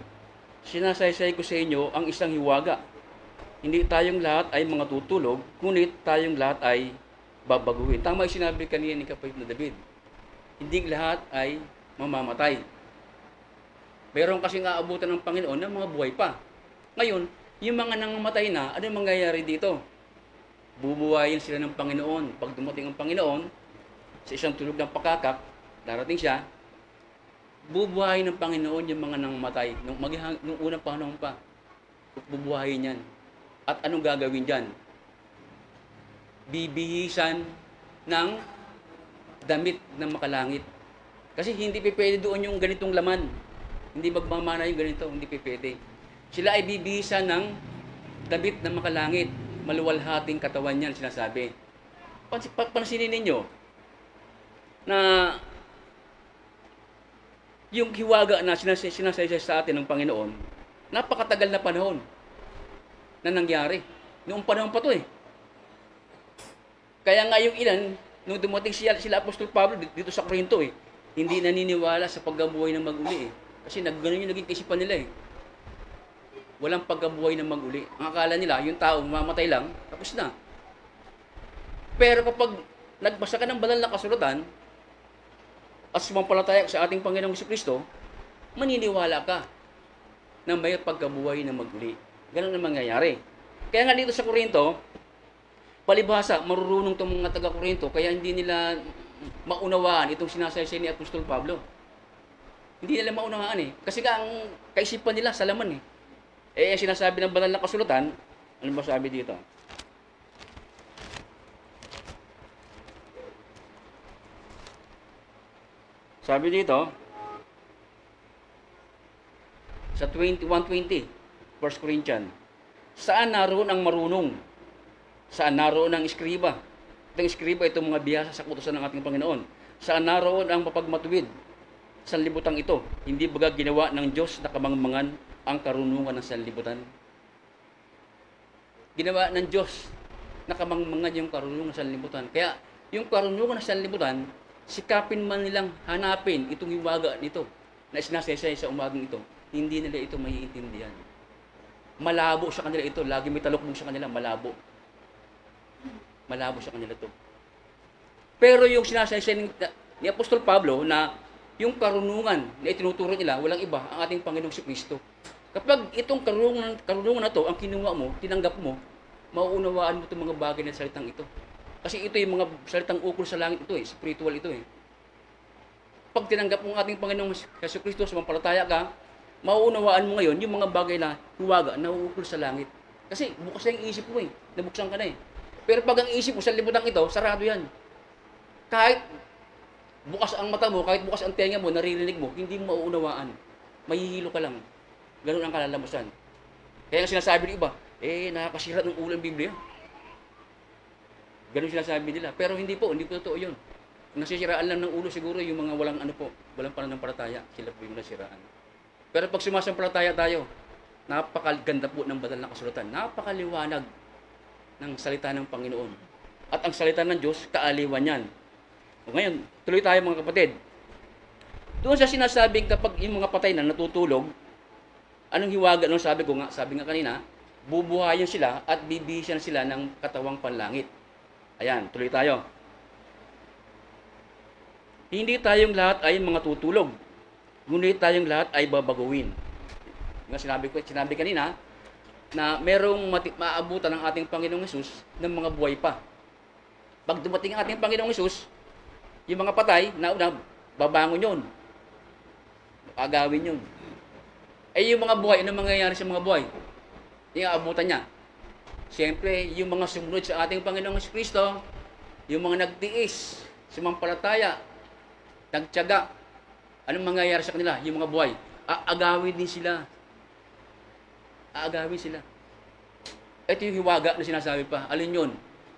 B: sinasaysay ko sa inyo ang isang hiwaga. Hindi tayong lahat ay mga tutulog, ngunit tayong lahat ay babaguhin. Tama yung sinabi kanina ni Kapatid na David. Hindi lahat ay mamamatay. Meron kasing aabutan ng Panginoon ng mga buhay pa. Ngayon, yung mga nangamatay na, ano yung mangyayari dito? Bubuhayin sila ng Panginoon. Pag dumating ang Panginoon, sa isang tulog ng pakakak, darating siya, bubuhayin ng Panginoon yung mga nangamatay. Nung unang panahon pa, bubuhayin yan. At anong gagawin dyan? Bibihisan ng damit ng makalangit. Kasi hindi pwede doon yung ganitong laman. Hindi magmamana yung ganito, hindi pwede. Sila ay bibihisan ng damit ng makalangit. Maluwalhating katawan yan, sinasabi. Pansinin ninyo na yung hiwaga na sinasaysay sa atin ng Panginoon, napakatagal na panahon na nangyari. Noong panahon pa to eh. Kaya nga yung ilan, nung dumating sila Apostol Pablo dito sa Corinto eh, hindi naniniwala sa pagkabuhay ng mag-uli eh. Kasi ganun yung naging kaisipan nila eh. Walang pagkabuhay ng mag-uli. Ang akala nila, yung tao mamatay lang, tapos na. Pero kapag nagbasa ka ng banal na kasulatan, at sumampalataya sa ating Panginoong Jesucristo, maniniwala ka na may pagkabuhay na mag-uli. Ganun ang mangyayari. Kaya nga dito sa Corinto, palibhasa, marurunong itong mga taga-Corinto, kaya hindi nila maunawaan itong sinasaysay ni Apostol Pablo. Hindi nila maunawaan eh. Kasi ang kaisipan nila sa laman eh. Sinasabi ng banal na kasulatan, ano ba sabi dito? Sabi dito, sa 1:20, 1 Corinthians, saan naroon ang marunong? Saan naroon ang iskriba? Itong iskriba, itong mga biyasa sa kautusan ng ating Panginoon. Saan naroon ang mapagmatuwid? sanlibutan ito. Hindi baga ginawa ng Diyos na kamangmangan ang karunungan ng sanlibutan. Ginawa ng Diyos na kamangmangan yung karunungan ng sanlibutan. Kaya yung karunungan ng sanlibutan, sikapin man nilang hanapin itong hiwaga nito na sinasasay sa umagang ito, hindi nila ito maiintindihan. Malabo sa kanila ito. Lagi may talukbong sa kanila, malabo. Malabo sa kanila ito. Pero yung sinasasay ni Apostol Pablo na yung karunungan na itinuturo nila, walang iba, ang ating Panginoong Kristo. Kapag itong karunungan na to, ang kinuha mo, tinanggap mo, mauunawaan mo itong mga bagay na salitang ito. Kasi ito yung mga salitang ukol sa langit ito spiritual ito Pag tinanggap mo ang ating Panginoong Kristo, sumampalataya ka, mauunawaan mo ngayon yung mga bagay na huwaga na ukol sa langit. Kasi bukas na yung isip mo nabuksan ka na Pero pag ang isip mo sa libutan ito, sarado yan. Kahit bukas ang mata mo, kahit bukas ang tenga mo, naririnig mo, hindi mo mauunawaan. Mahihilo ka lang. Ganun ang kalalamusan. Kaya ang sinasabi ng iba, nakakasira ng ulo ang Biblia. Ganun sinasabi nila. Pero hindi po totoo yun. Nasisiraan lang ng ulo siguro yung mga walang pananampalataya. Sila po yung nasiraan. Pero pag sumasampalataya tayo, napakaganda po ng banal na kasulatan. Napakaliwanag ng salita ng Panginoon. At ang salita ng Diyos, kaaliwan yan. Ngayon, tuloy tayo mga kapatid. Doon sa sinasabing kapag yung mga patay na natutulog, anong hiwaga nung sabi nga kanina, bubuhayin sila at bibihisan sila ng katawang panlangit. Ayan, tuloy tayo. Hindi tayong lahat ay mga tutulog. Ngunit tayong lahat ay babaguhin. Yung sinabi kanina, na merong maabutan ng ating Panginoong Hesus ng mga buhay pa. Pag dumating ang ating Panginoong Hesus, yung mga patay, nauna, babangon yun. Agawin yun. Yung mga buhay, ano mangyayari sa mga buhay? Yung aabutan niya. Siyempre, yung mga sumunod sa ating Panginoong Kristo, yung mga nagtiis, sumampalataya, nagtiyaga, anong mangyayari sa kanila? Yung mga buhay, aagawin din sila. Aagawin sila. Ito yung hiwaga na sinasabi pa. Alin yun?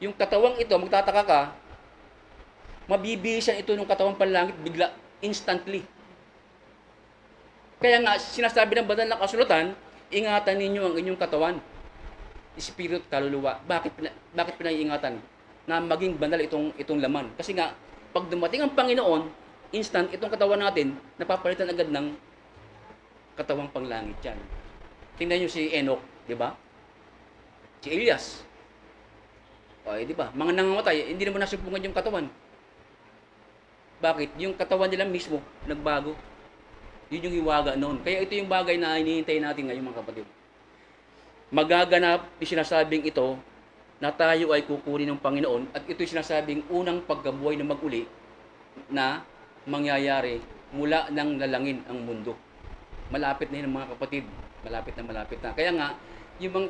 B: Yung katawang ito, magtataka ka, mabibihisan ito ng katawang panlangit bigla, instantly. Kaya nga, sinasabi ng banal na kasulatan, ingatan ninyo ang inyong katawan, espiritu at kaluluwa. Bakit pinaiingatan? Na maging banal itong laman. Kasi nga, pag dumating ang Panginoon, instant, itong katawan natin, napapalitan agad ng katawang panlangit yan. Tingnan nyo si Enoch, di ba? Si Elias. Di ba? Mga nangamatay, hindi naman nasumpungan yung katawan. Bakit? Yung katawan nila mismo, nagbago. Yun yung hiwaga noon. Kaya ito yung bagay na hinihintay natin ngayon mga kapatid. Magaganap yung sinasabing ito na tayo ay kukunin ng Panginoon at ito yung sinasabing unang pagkabuhay na mag-uli na mangyayari mula nang lalangin ang mundo. Malapit na yun mga kapatid. Malapit na. Kaya nga,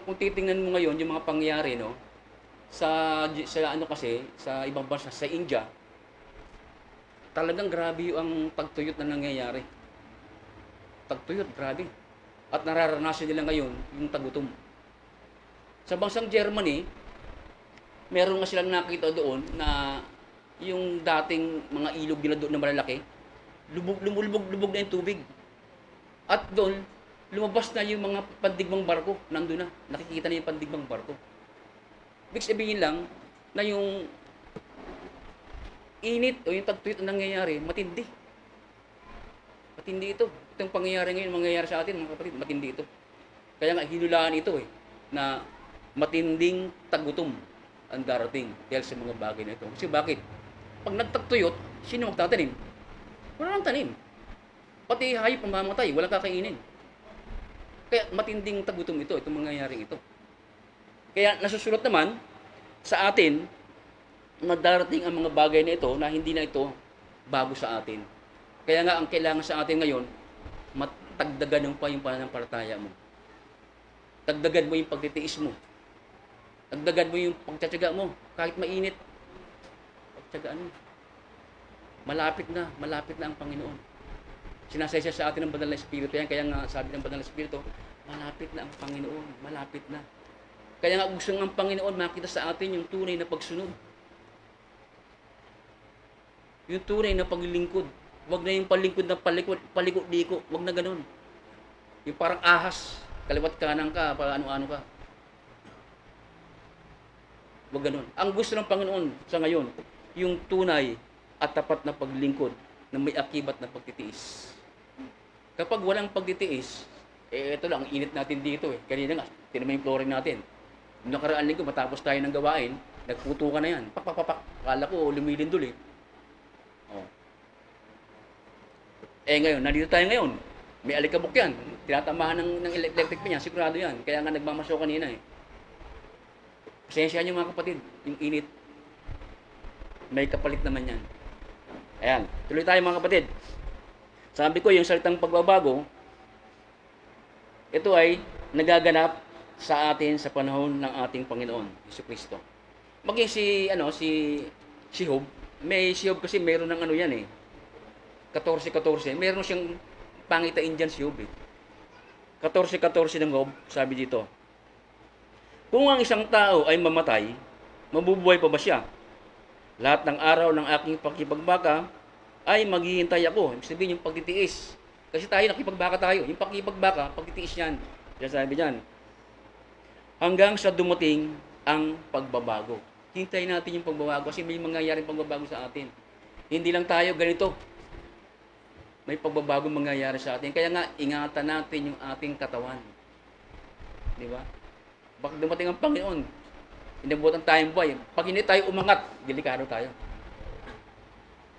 B: kung titingnan mo ngayon, yung mga pangyayari, sa ibang bansa, sa India, talagang grabe ang tagtuyot na nangyayari. Tagtuyot, grabe. At nararanasan nila ngayon yung tagutom. Sa bansang Germany, meron nga silang nakita doon na yung dating mga ilog nila doon na malalaki, lumulubog na yung tubig. At doon, lumabas na yung mga pandigmang barko. Nandun na. Nakikita na yung pandigmang barko. Ibig sabihin lang na yung init o yung tagtuyot na nangyayari, matindi. Matindi ito. Itong pangyayari ngayon, mangyayari sa atin, mga kapatid, matindi ito. Kaya nga, hinulaan ito na matinding tagutom ang darating dahil sa mga bagay na ito. Kasi bakit? Pag nagtagtuyot, sino magtatanim? Wala nang tanim. Pati hayop ang mamatay, walang kakainin. Kaya matinding tagutom ito, itong mangyayaring ito. Kaya nasusulat naman sa atin na darating ang mga bagay na ito na hindi na ito bago sa atin. Kaya nga ang kailangan sa atin ngayon, matagdagan pa yung pananampalataya mo. Dagdagan mo yung pagtitiis mo. Dagdagan mo yung pagtsatsaga mo. Kahit mainit, pagtsagaan mo. Malapit na ang Panginoon. Sinasaya sa atin ng banal na Espiritu yan. Kaya nga sabi ng banal na Espiritu, malapit na ang Panginoon. Malapit na. Kaya nga gusto ng Panginoon makita sa atin yung tunay na pagsunod. Yung tunay na paglilingkod. Wag na yung palikod na palikot-liko. Wag na ganun. Yung parang ahas, kaliwat kanan ka, para ano-ano ka. Wag ganun. Ang gusto ng Panginoon sa ngayon, yung tunay at tapat na paglingkod na may akibat na pagtitiis. Kapag walang pagtitiis, ito lang, ang init natin dito eh. Kanina nga, tinama yung flooring natin. Nung nakaraan linggo, matapos tayo ng gawain, nagputukan na yan. Pak. Akala ko, lumilindol eh. Oh. Ngayon, nandito tayo ngayon. May alikabok yan. Tinatamahan ng electric pan yan. Sigurado yan. Kaya nga nagmamasyo kanina eh. Pasensya niyo mga kapatid. Yung init. May kapalit naman yan. Ayan. Tuloy tayo mga kapatid. Sabi ko, yung salitang pagbabago, ito ay nagaganap sa atin sa panahon ng ating Panginoon, Jesucristo. Maging si Job, si Job kasi meron ng yan eh. 14-14, meron siyang pangitain dyan si Job eh. 14-14 ng Job, sabi dito, kung ang isang tao ay mamatay, mabubuhay pa ba siya? Lahat ng araw ng aking pakipagbaka ay maghihintay ako. Ibig sabihin yung pagtitiis. Kasi tayo, nakipagbaka tayo. Yung pakipagbaka, pagtitiis yan. Yan sabi dyan. Hanggang sa dumating ang pagbabago. Hintayin natin yung pagbabago kasi may mangyayaring pagbabago sa atin. Hindi lang tayo ganito. May pagbabago mangyayari sa atin. Kaya nga, ingatan natin yung ating katawan. Di ba? Bakit dumating ang Panginoon? Inabutan tayong buhay. Pag hindi tayo umangat, delikado tayo.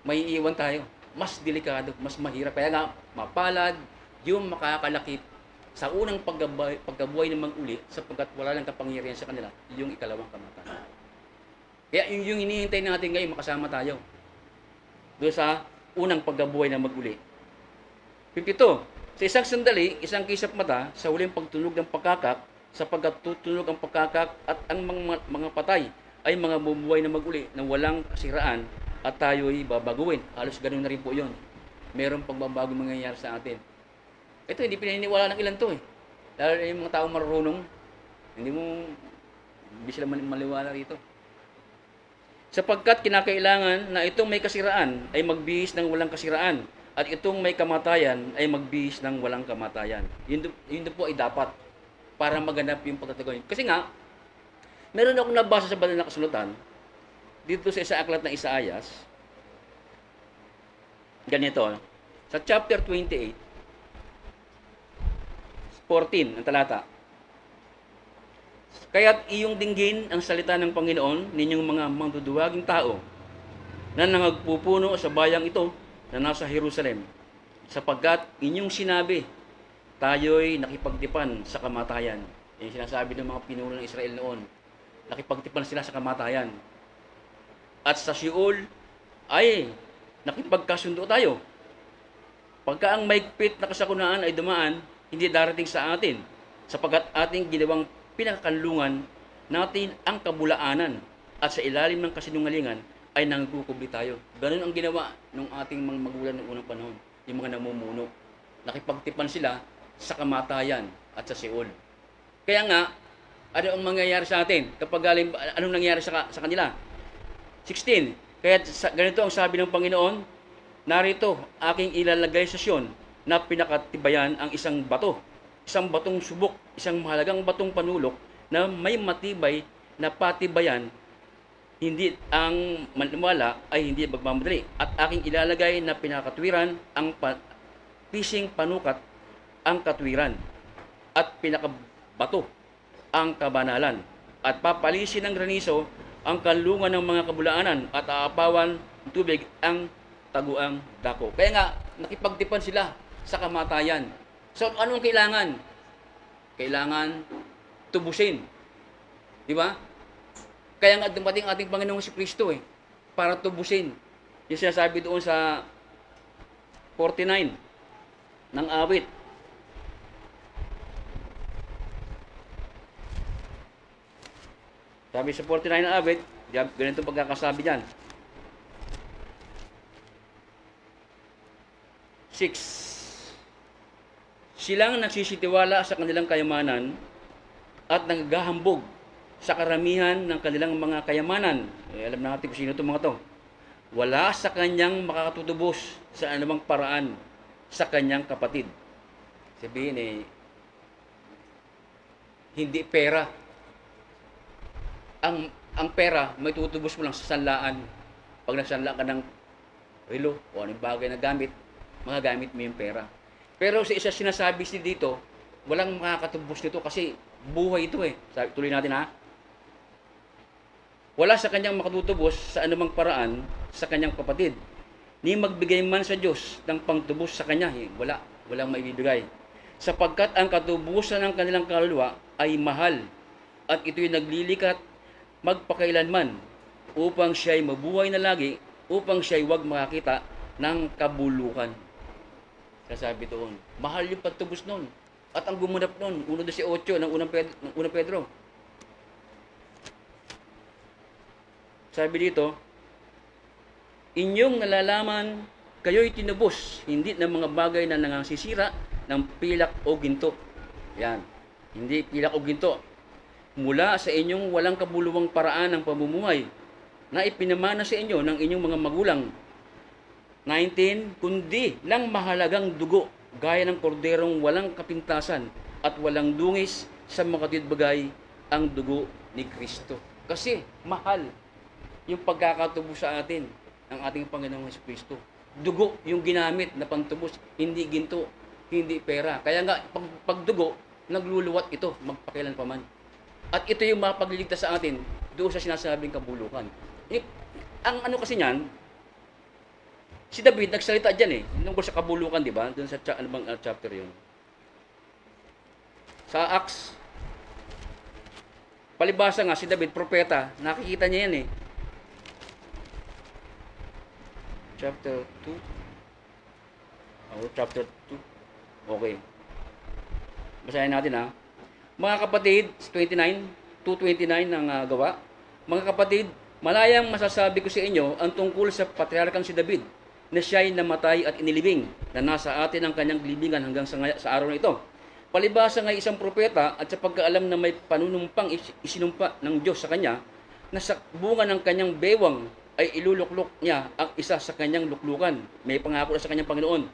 B: May iiwan tayo. Mas delikado, mas mahirap. Kaya nga, mapalad yung makakalakip sa unang pagkabuhay ng mag-uli sapagkat wala lang kapangyarihan sa kanila yung ikalawang kamatayan. Kaya yung hinihintay natin ngayon, makasama tayo doon sa unang pagkabuhay ng mag-uli. 52. Sa isang sandali, isang kisap mata, sa huling pagtunog ng pakakak, sapagkat tutunog ang pakakak at ang mga patay ay mga bubuhay na mag-uli na walang kasiraan at tayo'y babaguhin. Halos ganun na rin po yun. Merong pagbabago mangyayari sa atin. Ito, hindi pinaniniwala ng ilan to eh. Lalo na yung mga taong marunong, hindi sila maliwala rito. Sapagkat kinakailangan na itong may kasiraan ay magbihis ng walang kasiraan at itong may kamatayan ay magbihis ng walang kamatayan. Yun po ay dapat para maganap yung pagtatagoy. Kasi nga, meron akong nabasa sa banal na kasulatan dito sa aklat ng Isaías. Ganito, sa chapter 28, 14, ang talata. Kaya't iyong dinggin ang salita ng Panginoon, ninyong mga manduduwaging tao, na nangagpupuno sa bayang ito na nasa Jerusalem, sapagkat inyong sinabi, tayo'y nakipagtipan sa kamatayan. Yung sinasabi ng mga pinuno ng Israel noon, nakipagtipan sila sa kamatayan. At sa Sheol ay nakipagkasundo tayo. Pagka ang maigpit na kasakunaan ay dumaan, hindi darating sa atin, sapagkat ating ginawang pinakakanlungan natin ang kabulaanan at sa ilalim ng kasinungalingan ay nangkukubli tayo. Ganun ang ginawa ng ating mga magulang noong unang panahon, yung mga namumuno. Nakipagtipan sila sa kamatayan at sa Sheol. Kaya nga, ano ang mangyayari sa atin kapag anong nangyayari sa kanila? 16. Kaya ganito ang sabi ng Panginoon, narito aking ilalagay sa Sion na pinakatibayan ang isang bato, isang batong subok, isang mahalagang batong panulok na may matibay na patibayan, hindi ang maniwala ay hindi magmamadali. At aking ilalagay na pinakatwiran ang pising panukat ang katwiran at pinakabato ang kabanalan at papalisin ng graniso ang kanlungan ng mga kabulaanan at aapawan ng tubig ang taguang dako. Kaya nga, nakipagtipan sila sa kamatayan. So, anong kailangan? Kailangan tubusin. Di ba? Kaya nga dumating ating Panginoong Jesucristo eh, para tubusin. Yung sinasabi doon sa 49 ng awit. Sabi sa 49 ng awit, ganito pagkakasabi dyan. 6. Silang nagsisitiwala sa kanilang kayamanan at naghahambog sa karamihan ng kanilang mga kayamanan. Alam natin kung sino itong mga to. wala sa kanyang makakatutubos sa anumang paraan sa kanyang kapatid. Sabihin hindi pera. Ang pera, may tutubos mo lang sa sanlaan. Pag nagsanla ka ng relo o anong bagay na gamit, magagamit mo yung pera. Pero sa isa sinasabi si dito, walang makakatubos nito kasi buhay ito Tuloy natin ha. Wala sa kanyang makatutubos sa anumang paraan sa kanyang kapatid. Ni magbigay man sa Diyos ng pangtubos sa kanya. Walang maibibigay. Sapagkat ang katubusan ng kanilang kaluluwa ay mahal at ito'y naglilikat magpakailanman upang siya'y mabuhay na lagi, upang siya'y wag makakita ng kabulukan. Kasabi doon, mahal yung pagtubos noon. At ang gumunap noon, 1:18 ng unang Pedro. Sabi dito, inyong nalalaman, kayo'y tinubos, hindi ng mga bagay na nangasisira ng pilak o ginto. Yan, hindi pilak o ginto. Mula sa inyong walang kabuluhang paraan ng pamumuhay na ipinamana sa inyo ng inyong mga magulang. 19, kundi lang mahalagang dugo, gaya ng korderong walang kapintasan at walang dungis sa makatid bagay ang dugo ni Kristo. Kasi mahal yung pagkakatubos sa atin ng ating Panginoong Jesucristo. Dugo yung ginamit na pantubos, hindi ginto, hindi pera. Kaya nga, pag dugo, nagluluwat ito, magpakailan pa man. At ito yung mapagliligtas sa atin doon sa sinasabing kabulukan. Ang ano kasi niyan, si David nagsalita diyan tungkol sa kabulukan, di ba? Doon sa chapter 'yun. Sa Acts, palibhasa nga si David, propeta, nakikita niya yan Chapter 2. Chapter 2. Okay. Basahin natin ha. Mga kapatid, 2:29 ng gawa. Mga kapatid, malayang masasabi ko sa inyo ang tungkol sa patriarkang si David, na siya'y namatay at inilibing, na nasa atin ang kanyang libingan hanggang sa araw na ito. Palibhasa nga isang propeta at sa pagkaalam na may panunumpang isinumpa ng Diyos sa kanya, na sa bunga ng kanyang bewang ay iluluklok niya ang isa sa kanyang luklukan. May pangako na sa kanyang Panginoon.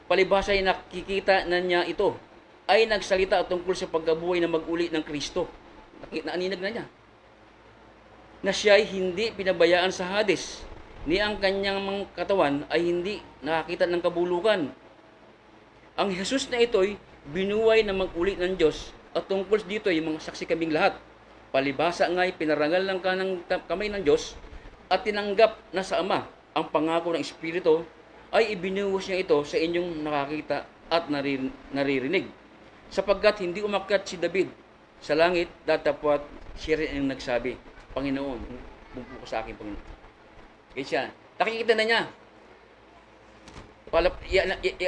B: Palibhasa ay nakikita na niya ito, ay nagsalita tungkol sa pagkabuhay na mag-uli ng Kristo. Naaninag na niya. Na siya'y hindi pinabayaan sa Hades, ni ang kanyang mga katawan ay hindi nakakita ng kabulukan. Ang Jesus na ito'y binuhay na mag-uli ng Diyos, at tungkol dito ay mga saksi kaming lahat. Palibhasa nga'y pinarangal ng kanang kamay ng Diyos, at tinanggap na sa Ama ang pangako ng Espiritu, ay ibinuhos niya ito sa inyong nakakita at naririnig. Sapagkat hindi umakyat si David sa langit, datapwat siya rin ang nagsabi, Panginoon, bumpo ka sa akin, Panginoon. Kaya siya, nakikita na niya.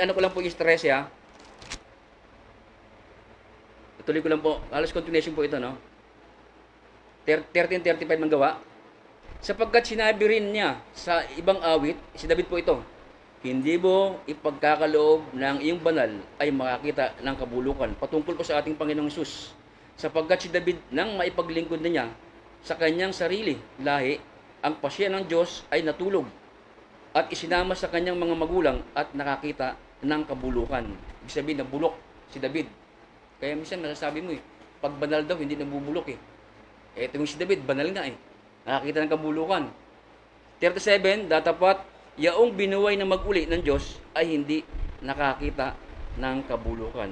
B: Ano ko lang po yung stress Tuloy ko lang po, halos continuation po ito, no? 13:35 ng gawa. Sapagkat sinabi rin niya sa ibang awit, si David po ito, hindi mo ipagkakaloob ng iyong banal ay makakita ng kabulukan. Patungkol po sa ating Panginoong Hesus. Sapagkat si David, nang maipaglingkod na niya sa kanyang sarili, lahi, ang pasya ng Diyos ay natulog at isinama sa kanyang mga magulang at nakakita ng kabulukan. Ibig sabihin, nabulok si David. Kaya minsan nasasabi mo pag banal daw, hindi nabubulok Ito yung si David, banal nga nakakita ng kabulukan. 37, datapat, yaong binuhay na mag-uli ng Diyos ay hindi nakakita ng kabulukan.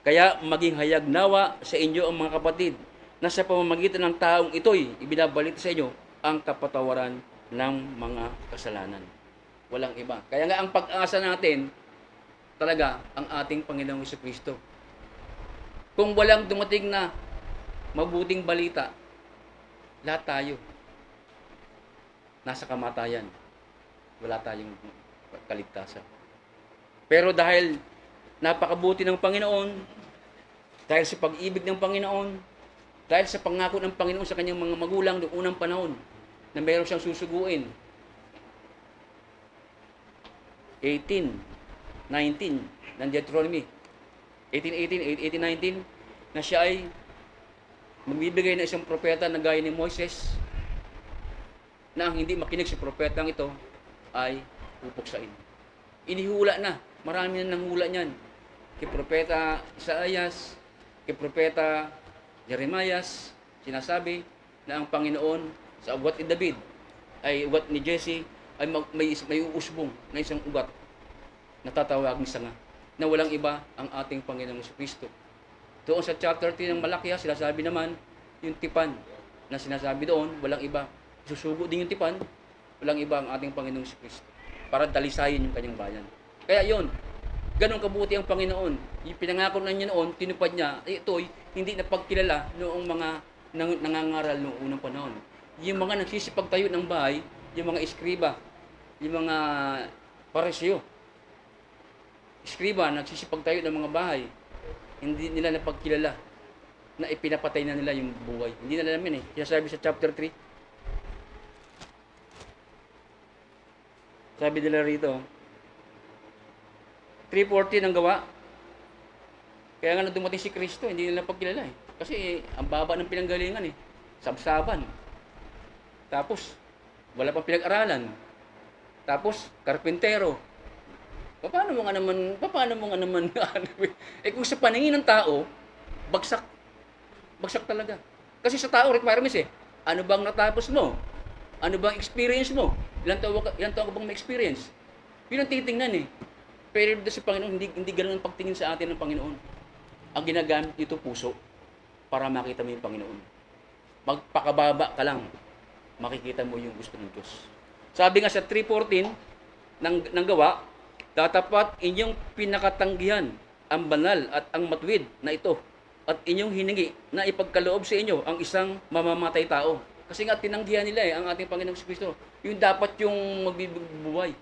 B: Kaya maging hayag nawa sa inyo ang mga kapatid, na sa pamamagitan ng taong ito'y ibinabalita sa inyo ang kapatawaran ng mga kasalanan. Walang iba. Kaya nga ang pag-asa natin, talaga ang ating Panginoong Jesucristo. Kung walang dumating na mabuting balita, lahat tayo nasa kamatayan. Wala tayong kaligtasan. Pero dahil napakabuti ng Panginoon, dahil sa pag-ibig ng Panginoon, dahil sa pangako ng Panginoon sa kanyang mga magulang noong unang panahon, na mayroon siyang susuguin. 18:19 ng Deuteronomy. 18:19, na siya ay magbibigay na isang propeta na gaya ni Moises, na ang hindi makinig sa propetang ito ay pupuksain. Inihula na. Marami na nanghula niyan. Kay Propeta Isaías, kay Propeta Jeremias, sinasabi na ang Panginoon sa ugat ni David, ay ugat ni Jesse, ay may uusbong na isang ugat na tatawag ni Sanga, na walang iba ang ating Panginoong Kristo. Doon sa chapter 3 ng Malakia, sinasabi naman yung tipan na sinasabi doon, walang iba. Susugo din yung tipan, walang iba ang ating Panginoong Kristo para dalisayin yung kanyang bayan. Kaya yun, ganun kabuti ang Panginoon. Yung pinangako na niya noon, tinupad niya, ito'y hindi napagkilala noong mga nangangaral noong unang panahon. Yung mga nagsisipagtayo ng bahay, yung mga eskriba, yung mga paresyo, eskriba, nagsisipagtayo ng mga bahay, hindi nila napagkilala na ipinapatay na nila yung buhay. Hindi nila namin eh. Kaya sabi sa chapter 3, sabi nila rito, 3:14 ang gawa. Kaya nga nung dumating si Kristo, hindi nila pagkilala eh. Kasi ang baba ng pinanggalingan eh. Sabsaban. Tapos, wala pang pinag-aralan. Tapos, karpintero. Paano mo nga naman, eh kung sa paningin ng tao, bagsak. Bagsak talaga. Kasi sa tao, requirements eh. Ano bang natapos mo? Ano bang experience mo? Ilan taon ka bang ma-experience? Yun ang titingnan eh. Pero sa Panginoon, hindi ganoon ang pagtingin sa atin ng Panginoon. Ang ginagamit dito puso para makita mo yung Panginoon. Magpakababa ka lang, makikita mo yung gusto ng Diyos. Sabi nga sa 3:14 ng gawa, tatapat inyong pinakatanggihan ang banal at ang matuwid na ito at inyong hiningi na ipagkaloob sa inyo ang isang mamamatay tao. Kasi nga tinanggihan nila ang ating Panginoong Kristo. Yung dapat yung magbibuhay.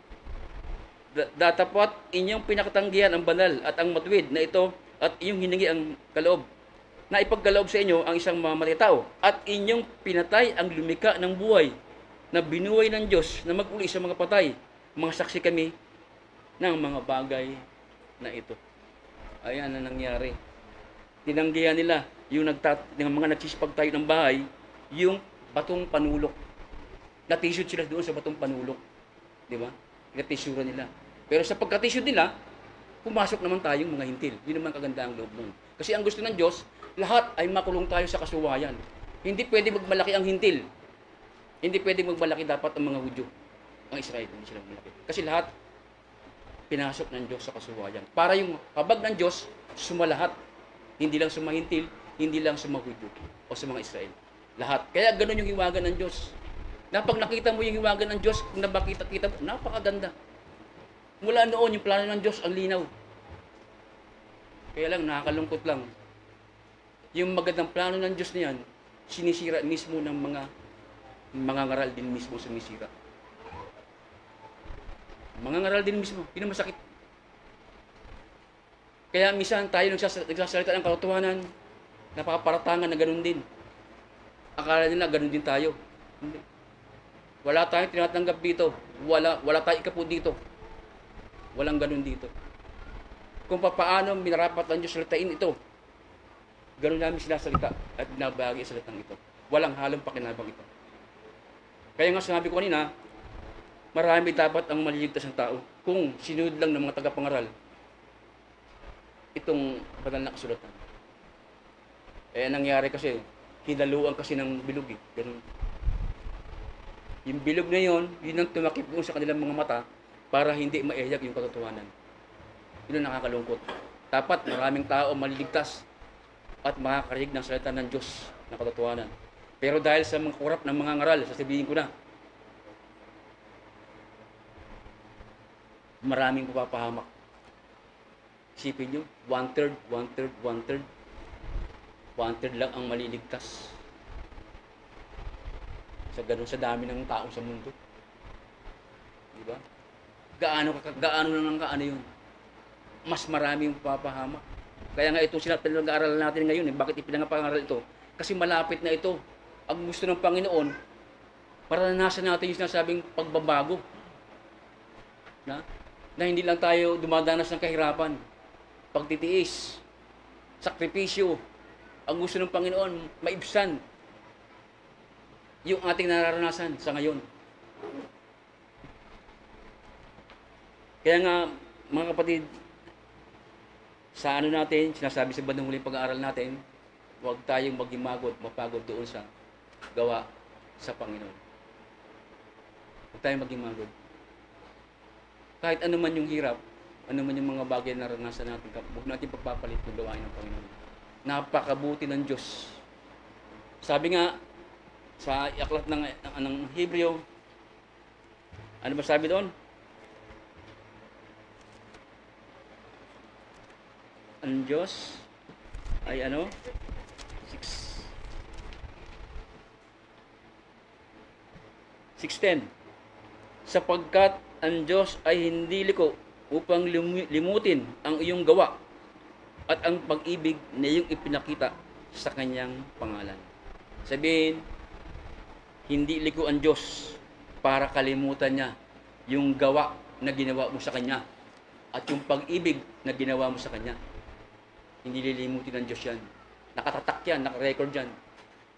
B: Datapat inyong pinakatanggihan ang banal at ang matuwid na ito at inyong hiningi ang kaloob na ipagkaloob sa inyo ang isang mamamatay tao at inyong pinatay ang lumika ng buhay na binuhay ng Diyos na mag-uli sa mga patay. Mga saksi kami ng mga bagay na ito. Ayan na nangyari. Tinanggihan nila yung mga nagsisipagtayo ng bahay, yung batong panulok. Natisod sila doon sa batong panulok. Di ba? Natisura nila. Pero sa pagkatisod nila, pumasok naman tayong mga hintil. Yun naman kagandaang loob nun. Kasi ang gusto ng Diyos, lahat ay makulong tayo sa kasuwayan. Hindi pwede magmalaki ang hintil. Hindi pwede magmalaki dapat ang mga Hudyo. Ang Israel, hindi sila malaki. Kasi lahat, pinasok ng Diyos sa kasuwayan. Para yung habag ng Diyos, sumalahat. Hindi lang sumahintil, hindi lang sumahudyo o sa mga Israel. Lahat. Kaya ganun yung hiwagan ng Diyos. Na pag nakita mo yung hiwagan ng Diyos, kung nabakita-kita mo, napakaganda. Mula noon, yung plano ng Diyos, ang linaw. Kaya lang, nakakalungkot lang. Yung magandang plano ng Diyos na yan, sinisira mismo ng mga ngaral din mismo sumisira. Mga ngaral din mismo, yun ang masakit. Kaya minsan tayo nagsasalita ng katotohanan, napaparatangan na ganun din. Akala nila ganun din tayo. Hindi. Wala tayong tinatanggap dito. Wala tayong ikapo dito. Walang ganun dito. Kung paano minarapat ang Diyos salitain ito, ganun namin sila salita at binabahagi ang salitang ito. Walang halong pakinabang ito. Kaya nga sinabi ko kanina, marami dapat ang maliligtas ng tao kung sinunod lang ng mga tagapangaral itong banal na kasulatan. Nangyari kasi, hinaluan kasi ng bilog eh. Ganun. Yung bilog na yun ang tumakip doon sa kanilang mga mata para hindi maihayag yung katotohanan. Yun ang nakakalungkot. Dapat maraming tao maliligtas at makakarinig ng salita ng Diyos na katotohanan. Pero dahil sa mga kurap ng mga ngaral, sasabihin ko na, maraming pupapahamak. Isipin nyo, 1/3, 1/3, 1/3. 1/3 lang ang maliligtas. Sa dami ng tao sa mundo. Di ba? Gaano yun? Mas marami yung papahamak. Kaya nga itong pinag-aaralan natin ngayon, bakit ipinangapangaral ito? Kasi malapit na ito. Ang gusto ng Panginoon, maranasan natin yung sinasabing pagbabago. Na hindi lang tayo dumadanas ng kahirapan, pagtitiis, sakripisyo. Ang gusto ng Panginoon, maibsan yung ating nararanasan sa ngayon. Kaya nga, mga kapatid, sa ano natin, sinasabi sa bandang huling pag-aaral natin, huwag tayong maghimagot, mapagod doon sa gawa sa Panginoon. Huwag tayong maghimagot. Kahit ano man yung hirap, ano man yung mga bagay na naranasan natin, huwag natin pagpapalit ng gawain ng Panginoon. Napakabuti ng Diyos. Sabi nga, sa aklat ng Hebreo, ano ba sabi doon? Ang Diyos ay ano? 6:10. Sapagkat ang Diyos ay hindi liko upang limutin ang iyong gawa at ang pag-ibig na iyong ipinakita sa kanyang pangalan. Sabihin, hindi liko ang Diyos para kalimutan niya yung gawa na ginawa mo sa kanya at yung pag-ibig na ginawa mo sa kanya. Hindi lilimutin ng Diyos yan. Nakatatak yan, nakarecord yan.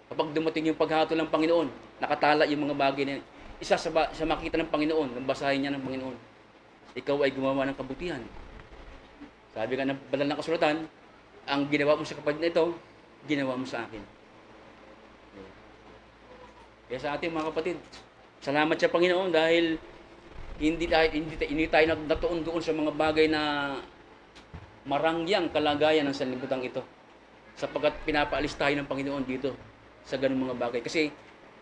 B: Kapag dumating yung paghatol ng Panginoon, nakatala yung mga bagay na yan. Isa sa makita ng Panginoon, nang basahin niya ng Panginoon, ikaw ay gumawa ng kabutihan. Sabi nga ng banal na kasulatan, ang ginawa mo sa kapatid na ito, ginawa mo sa akin. Kaya sa ating mga kapatid, salamat sa Panginoon dahil hindi tayo natuon doon sa mga bagay na marangyang kalagayan ng sanlibutan ito. Sapagkat pinapaalis tayo ng Panginoon dito sa ganung mga bagay. Kasi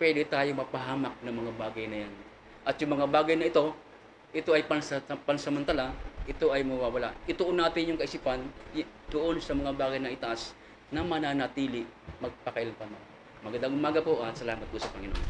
B: pwede tayo mapahamak ng mga bagay na yan. At yung mga bagay na ito ay pansamantala, ito ay mawawala. Ituon natin yung kaisipan doon sa mga bagay na itaas na mananatili magpakailanman. Magandang umaga po at salamat po sa Panginoon.